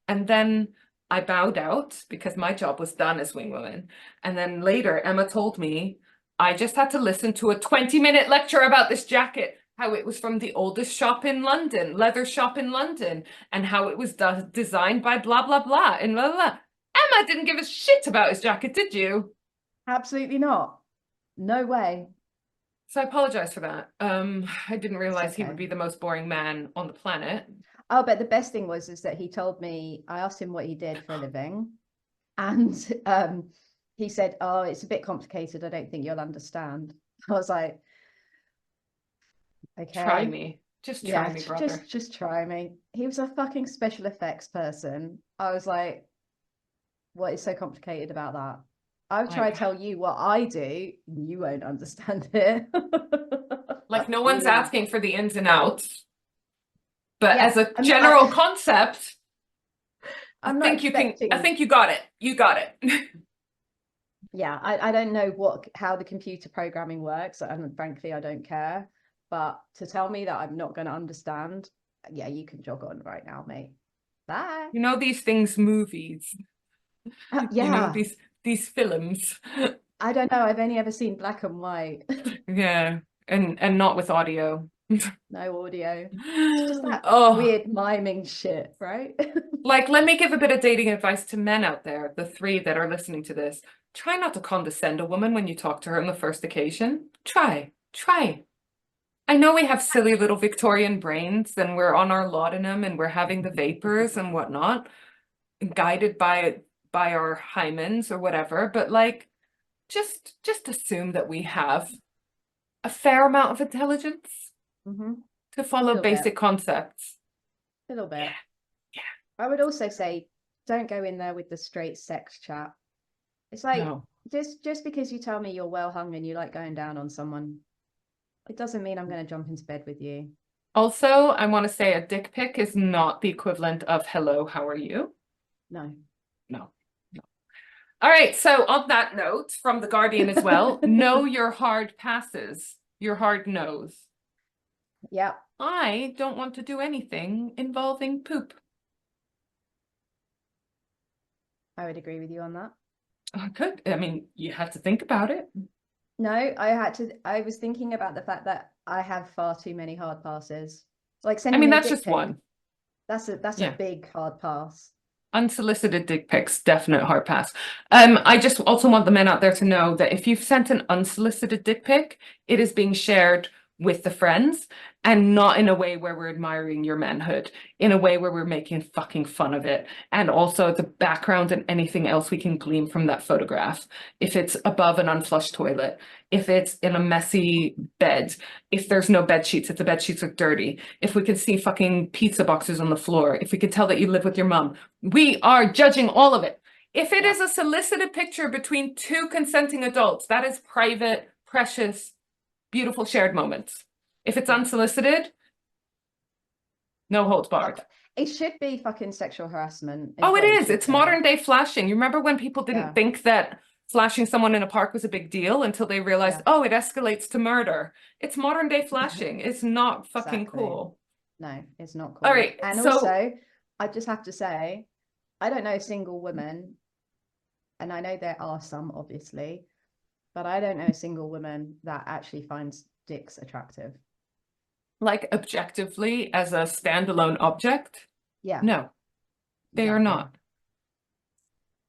A: And then I bowed out because my job was done as wing woman. And then later, Emma told me I just had to listen to a 20-minute lecture about this jacket, how it was from the oldest shop in London, leather shop in London, and how it was designed by blah, blah, blah, and blah, blah. Emma didn't give a shit about his jacket, did you?
B: Absolutely not. No way.
A: So I apologize for that. I didn't realize he
B: okay.
A: would be the most boring man on the planet.
B: Oh, but the best thing was is that he told me, I asked him what he did for a living, and he said, oh, it's a bit complicated. I don't think you'll understand. I was like, okay.
A: Try me. Just try me, brother.
B: Just try me. He was a fucking special effects person. I was like, what is so complicated about that? I'll try to tell you what I do, and you won't understand it.
A: Like, no one's asking for the ins and outs. But as a
B: I
A: general concept, I think you got it. You got it.
B: Yeah, I don't know how the computer programming works, and frankly, I don't care. But to tell me that I'm not going to understand, yeah, you can jog on right now, mate. Bye.
A: You know these things, movies.
B: Yeah.
A: You know these films.
B: I don't know. I've only ever seen black and white.
A: Yeah, and not with audio.
B: No audio. It's just that weird miming shit, right?
A: Like, let me give a bit of dating advice to men out there, the 3 that are listening to this. Try not to condescend a woman when you talk to her on the first occasion. Try. I know we have silly little Victorian brains and we're on our laudanum and we're having the vapors and whatnot, guided by our hymens or whatever, but like, just assume that we have a fair amount of intelligence to follow basic concepts.
B: A little bit.
A: Yeah.
B: I would also say, don't go in there with the straight sex chat. It's like, just because you tell me you're well hung and you like going down on someone, it doesn't mean I'm going to jump into bed with you.
A: Also, I want to say a dick pic is not the equivalent of hello, how are you?
B: No.
A: All right, so on that note, from The Guardian as well, know your hard passes, your hard no's.
B: Yeah.
A: I don't want to do anything involving poop.
B: I would agree with you on that.
A: Good. I mean, you have to think about it.
B: No, I was thinking about the fact that I have far too many hard passes. Like sending
A: that's just one.
B: That's a big hard pass.
A: Unsolicited dick pics, definite hard pass. I just also want the men out there to know that if you've sent an unsolicited dick pic, it is being shared with the friends and not in a way where we're admiring your manhood, in a way where we're making fucking fun of it. And also the background and anything else we can glean from that photograph. If it's above an unflushed toilet, if it's in a messy bed, if there's no bed sheets, if the bed sheets are dirty, if we can see fucking pizza boxes on the floor, if we can tell that you live with your mom, we are judging all of it. If it is a solicited picture between 2 consenting adults, that is private, precious, beautiful shared moments. If it's unsolicited, no holds barred.
B: It should be fucking sexual harassment.
A: Oh, it is. It's modern day flashing. You remember when people didn't think that flashing someone in a park was a big deal until they realized, oh, it escalates to murder. It's modern day flashing. It's not fucking cool.
B: No, it's not cool.
A: All right.
B: And also, I just have to say, I don't know a single woman, and I know there are some, obviously, but I don't know a single woman that actually finds dicks attractive.
A: Like objectively as a standalone object?
B: Yeah.
A: No, they are not.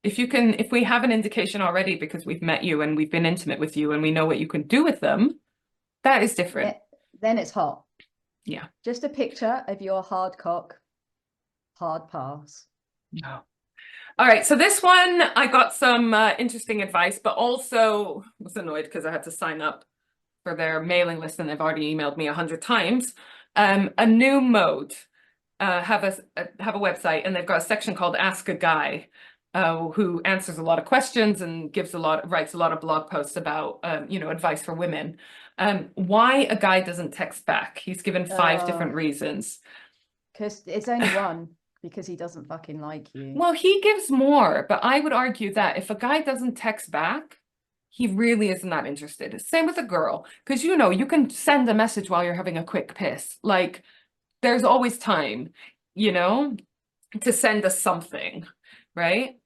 A: if we have an indication already because we've met you and we've been intimate with you and we know what you can do with them, that is different.
B: Then it's hot.
A: Yeah.
B: Just a picture of your hard cock, hard pass.
A: No. All right, so this one, I got some interesting advice, but also was annoyed because I had to sign up for their mailing list and they've already emailed me 100 times. A new mode have a website and they've got a section called Ask a Guy, who answers a lot of questions and writes a lot of blog posts about advice for women. Why a guy doesn't text back? He's given 5 different reasons.
B: Because it's only one. Because he doesn't fucking like you.
A: Well, he gives more, but I would argue that if a guy doesn't text back, he really isn't that interested. Same with a girl, because you can send a message while you're having a quick piss. Like, there's always time, to send us something, right?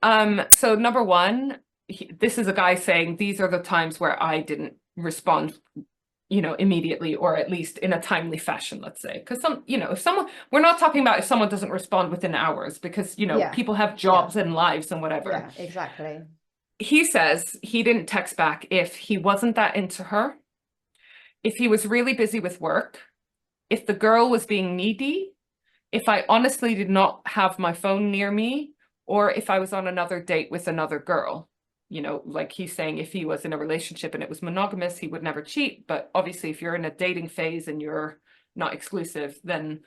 A: So number one, this is a guy saying these are the times where I didn't respond immediately, or at least in a timely fashion, let's say. Because we're not talking about if someone doesn't respond within hours, because, people have jobs and lives and whatever.
B: Yeah, exactly.
A: He says he didn't text back if he wasn't that into her, if he was really busy with work, if the girl was being needy, if I honestly did not have my phone near me, or if I was on another date with another girl. Like he's saying if he was in a relationship and it was monogamous, he would never cheat. But obviously, if you're in a dating phase and you're not exclusive, then,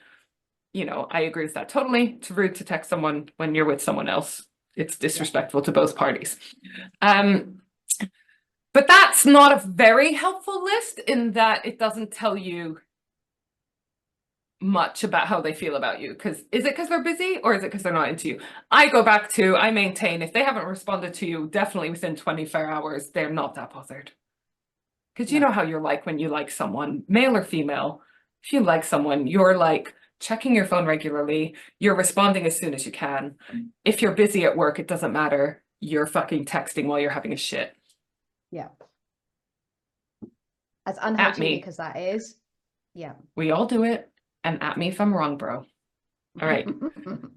A: I agree with that totally. It's rude to text someone when you're with someone else. It's disrespectful to both parties. But that's not a very helpful list in that it doesn't tell you much about how they feel about you. Because is it because they're busy or is it because they're not into you? I maintain if they haven't responded to you definitely within 24 hours, they're not that bothered. Because you know how you're like when you like someone, male or female. If you like someone, you're like checking your phone regularly, you're responding as soon as you can. If you're busy at work, it doesn't matter. You're fucking texting while you're having a shit.
B: Yeah. As unhygienic as that is, yeah.
A: We all do it. And at me if I'm wrong, bro. All right.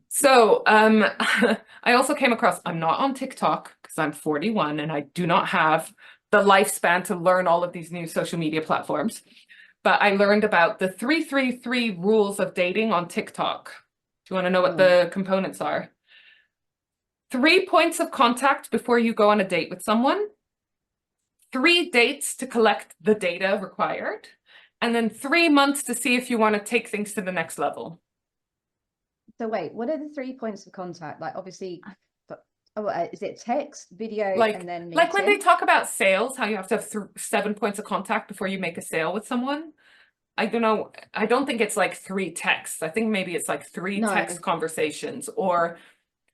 A: So I also came across, I'm not on TikTok because I'm 41 and I do not have the lifespan to learn all of these new social media platforms. But I learned about the 333 rules of dating on TikTok. Do you want to know what the components are? 3 points of contact before you go on a date with someone. 3 dates to collect the data required. And then 3 months to see if you want to take things to the next level.
B: So wait, what are the 3 points of contact? Like, obviously, is it text, video, and then meeting?
A: Like when they talk about sales, how you have to have 7 points of contact before you make a sale with someone. I don't know. I don't think it's like 3 texts. I think maybe it's like 3 text conversations or.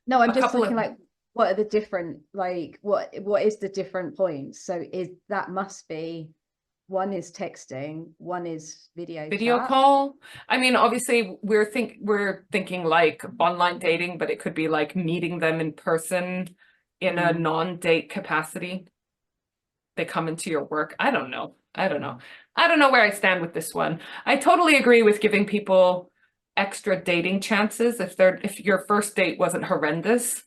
B: No, I'm just looking like, what are the different, like, what is the different points? So that must be. One is texting, one is video
A: call. I mean, obviously we're thinking like online dating, but it could be like meeting them in person in a non-date capacity. They come into your work. I don't know where I stand with this one. I totally agree with giving people extra dating chances if your first date wasn't horrendous.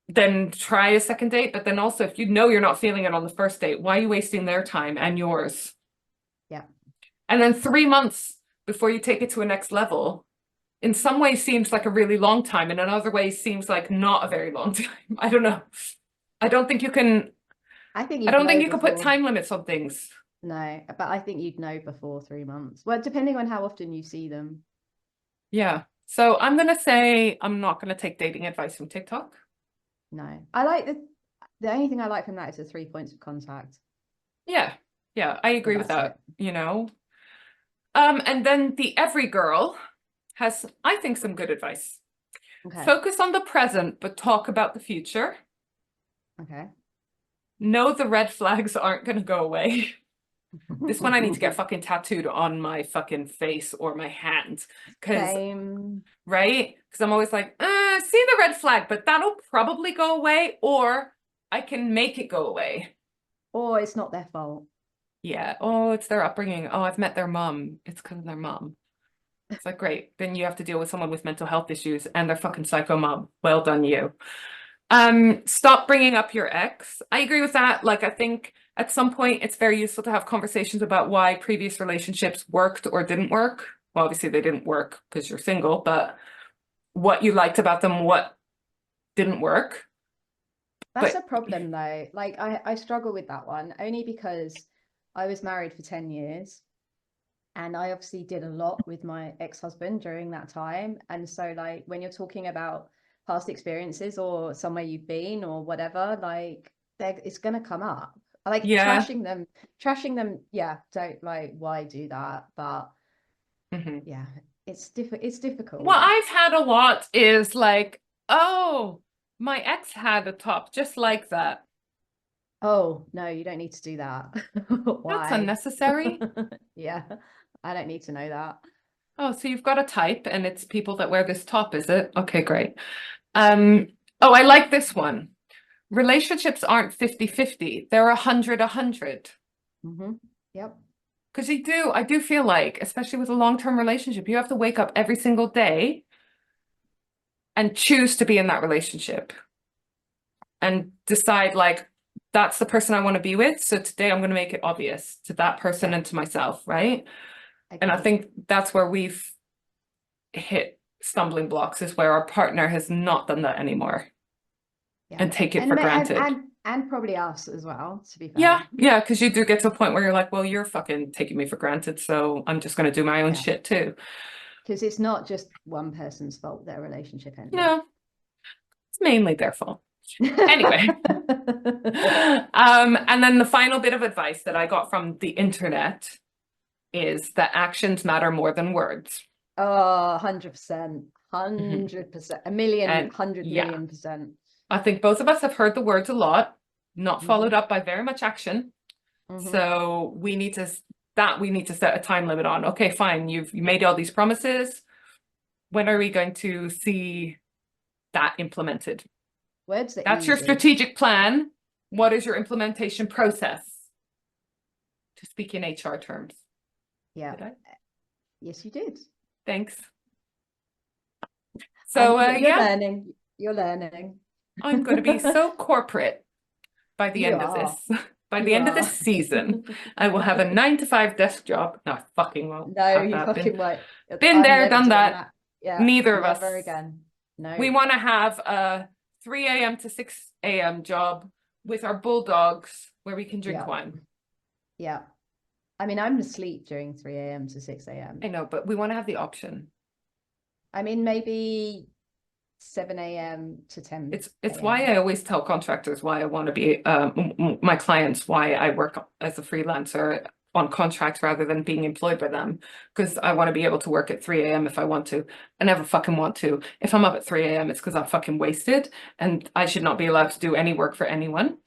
A: Then try a second date. But then also, if you're not feeling it on the first date, why are you wasting their time and yours?
B: Yeah.
A: And then 3 months before you take it to a next level, in some ways seems like a really long time, and in other ways seems like not a very long time. I don't know. I don't think you can. I don't think you can put time limits on things.
B: No, but I think you'd know before 3 months. Well, depending on how often you see them.
A: Yeah. So I'm gonna say I'm not gonna take dating advice from TikTok.
B: No, I like the only thing I like from that is the 3 points of contact.
A: Yeah, I agree with that. And then the Every Girl has, I think, some good advice. Okay. Focus on the present, but talk about the future.
B: Okay.
A: Know the red flags aren't going to go away. This one I need to get fucking tattooed on my fucking face or my hand. Right? Because I'm always like, see the red flag, but that'll probably go away, or I can make it go away.
B: Or it's not their fault.
A: Yeah. Oh, it's their upbringing. Oh, I've met their mom. It's because of their mom. It's like, great. Then you have to deal with someone with mental health issues and their fucking psycho mom. Well done, you. Stop bringing up your ex. I agree with that. Like, I think at some point it's very useful to have conversations about why previous relationships worked or didn't work. Well, obviously they didn't work because you're single, but what you liked about them, what didn't work.
B: That's a
A: But
B: problem though. Like I struggle with that one only because I was married for 10 years and I obviously did a lot with my ex-husband during that time. And so like when you're talking about past experiences or somewhere you've been or whatever, like it's gonna come up. Like
A: yeah.
B: trashing them, yeah, don't like why do that? But
A: Mhm.
B: yeah, it's
A: What
B: difficult.
A: I've had a lot is like, oh, my ex had a top just like that.
B: Oh, no, you don't need to do that.
A: That's
B: Why?
A: unnecessary.
B: Yeah, I don't need to know that.
A: Oh, so you've got a type and it's people that wear this top, is it? Okay, great. Um, oh, I like this one. Relationships aren't 50-50. They're 100-100.
B: Yep.
A: Because I do feel like, especially with a long-term relationship, you have to wake up every single day and choose to be in that relationship and decide like, that's the person I want to be with. So today I'm going to make it obvious to that person
B: Yeah.
A: and to myself, right? And I
B: Agreed.
A: think that's where we've hit stumbling blocks is where our partner has not done that anymore
B: Yeah.
A: and take it
B: And
A: for
B: ma- and
A: granted.
B: and and probably us as well, to be
A: Yeah,
B: fair.
A: yeah, because you do get to a point where you're like, well, you're fucking taking me for granted, so I'm just going to do my own
B: Yeah.
A: shit too.
B: Because it's not just one person's fault their relationship ended.
A: No, it's mainly their fault. Anyway, and then the final bit of advice that I got from the internet is that actions matter more than words.
B: Oh, 100%.
A: Mhm.
B: 100%. A million,
A: And
B: 100 million%.
A: I think both of us have heard the words a lot, not
B: hmm
A: followed up by very much action.
B: hmm
A: So we need to set a time limit on. Okay, fine, you made all these promises. When are we going to see that implemented?
B: Words are
A: That's your
B: easy.
A: strategic plan. What is your implementation process? To speak in HR terms.
B: Yeah.
A: Did I?
B: Yes, you did.
A: Thanks.
B: I'm
A: So
B: you're
A: yeah,
B: learning. You're learning.
A: I'm going to be so corporate by the
B: You
A: end of
B: are.
A: this. By the
B: You
A: end of this
B: are.
A: season, I will have a 9 to 5 desk job. No, I fucking won't
B: No,
A: have
B: you
A: that.
B: fucking won't.
A: Been
B: I'm
A: there,
B: never
A: done
B: doing
A: that.
B: that. Yeah,
A: Neither of us.
B: never again. No.
A: We want to have a 3 a.m. to 6 a.m. job with our bulldogs where we can drink
B: Yeah.
A: wine.
B: Yeah. I mean, I'm asleep during 3 a.m. to 6 a.m.
A: I know, but we want to have the option.
B: I mean, maybe 7 a.m. to 10
A: It's why
B: a.m.
A: I always tell contractors why I want to be my clients why I work as a freelancer on contract rather than being employed by them because I want to be able to work at 3 a.m. if I want to. I never fucking want to. If I'm up at 3 a.m. it's because I'm fucking wasted and I should not be allowed to do any work for anyone.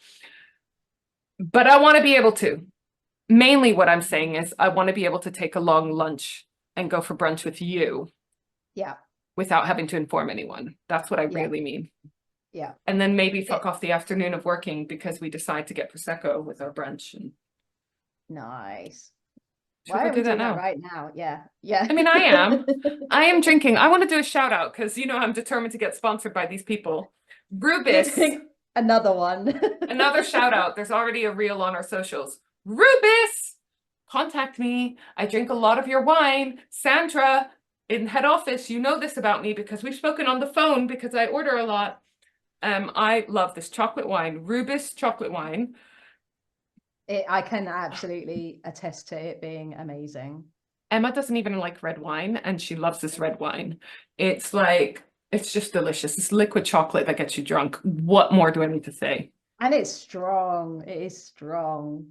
A: But I want to be able to. Mainly what I'm saying is I want to be able to take a long lunch and go for brunch with you
B: Yeah.
A: without having to inform anyone. That's what I
B: Yeah.
A: really mean.
B: Yeah.
A: And then maybe fuck
B: It,
A: off the afternoon of working because we decide to get Prosecco with our brunch. And
B: nice.
A: should
B: Why
A: we
B: aren't we
A: do that
B: doing that
A: now?
B: right now? Yeah. Yeah.
A: I mean, I am. I am drinking. I want to do a shout out because I'm determined to get sponsored by these people.
B: You're
A: Rubis,
B: doing another one.
A: another shout out. There's already a reel on our socials. Rubis, contact me. I drink a lot of your wine. Sandra in head office, you know this about me because we've spoken on the phone because I order a lot. I love this chocolate wine, Rubis chocolate wine.
B: I can absolutely attest to it being amazing.
A: Emma doesn't even like red wine, and she loves this red wine. It's like, it's just delicious. It's liquid chocolate that gets you drunk. What more do I need to say?
B: And it's strong. It is strong,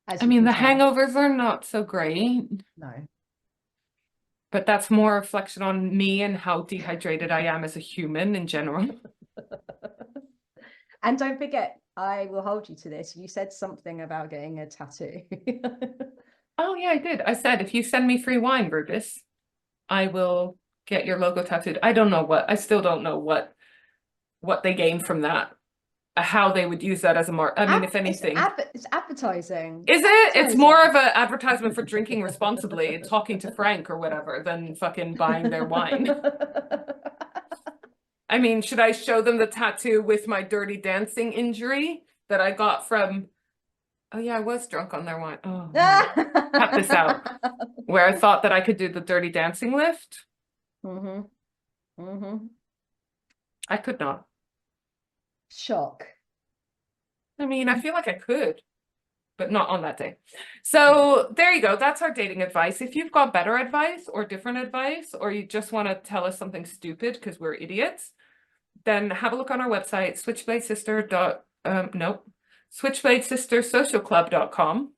B: as
A: I
B: you
A: mean,
B: can
A: the
B: tell.
A: hangovers are not so great,
B: No.
A: but that's more a reflection on me and how dehydrated I am as a human in general.
B: And don't forget, I will hold you to this. You said something about getting a tattoo.
A: Oh yeah, I did. I said, if you send me free wine, Rubis, I will get your logo tattooed. I don't know what, I still don't know what they gain from that. how they would use that as a I mean, if anything.
B: It's advertising.
A: Is it? It's more of an advertisement for drinking responsibly, talking to Frank or whatever, than fucking buying their wine. I mean, should I show them the tattoo with my Dirty Dancing injury that I got from... Oh yeah, I was drunk on their wine. Oh, cut this out. Where I thought that I could do the Dirty Dancing lift. I could not.
B: Shock.
A: I mean, I feel like I could, but not on that day. So there you go. That's our dating advice. If you've got better advice or different advice, or you just want to tell us something stupid because we're idiots, then have a look on our website, switchbladesistersocialclub.com,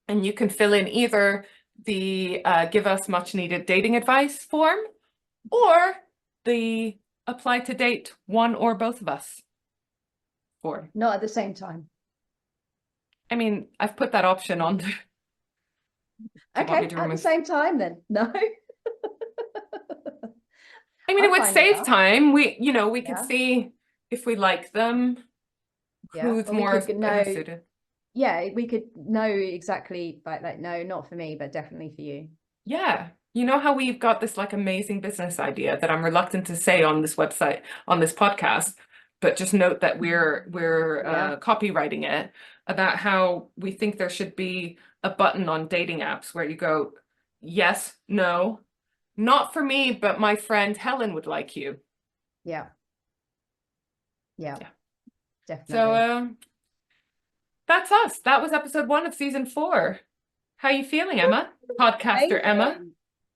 A: and you can fill in either the give us much needed dating advice form or the apply to date one or both of us form.
B: Not at the same time.
A: I mean, I've put that option on there.
B: Okay, at the same time then. No.
A: I mean, it would save time. We could see if we like them, who's more suited.
B: Yeah, we could know exactly, like, no, not for me, but definitely for you.
A: Yeah. You know how we've got this like amazing business idea that I'm reluctant to say on this website, on this podcast, but just note that we're copywriting it, about how we think there should be a button on dating apps where you go, yes, no, not for me, but my friend Helen would like you.
B: Yeah, definitely.
A: So that's us. That was episode 1 of season 4. How are you feeling, Emma? Podcaster Emma.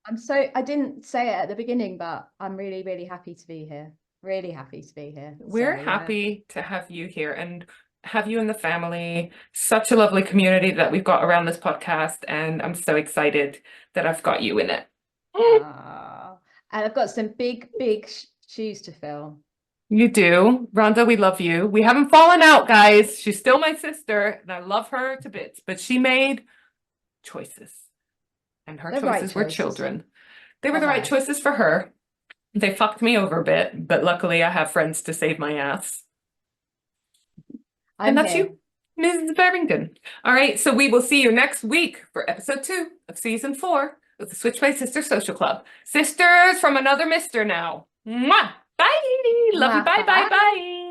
B: I didn't say it at the beginning, but I'm really, really happy to be here. Really happy to be here.
A: We're happy to have you here and have you in the family. Such a lovely community that we've got around this podcast, and I'm so excited that I've got you in it.
B: And I've got some big shoes to fill.
A: You do. Rhonda, we love you. We haven't fallen out, guys. She's still my sister, and I love her to bits, but she made choices. And her choices were children. They were the right choices for her. They fucked me over a bit, but luckily I have friends to save my ass. And that's you, Mrs. Barrington. All right, so we will see you next week for episode 2 of season 4 of the Switchblade Sister Social Club. Sisters from another mister now. Mwah! Bye! Love you. Bye, bye, bye.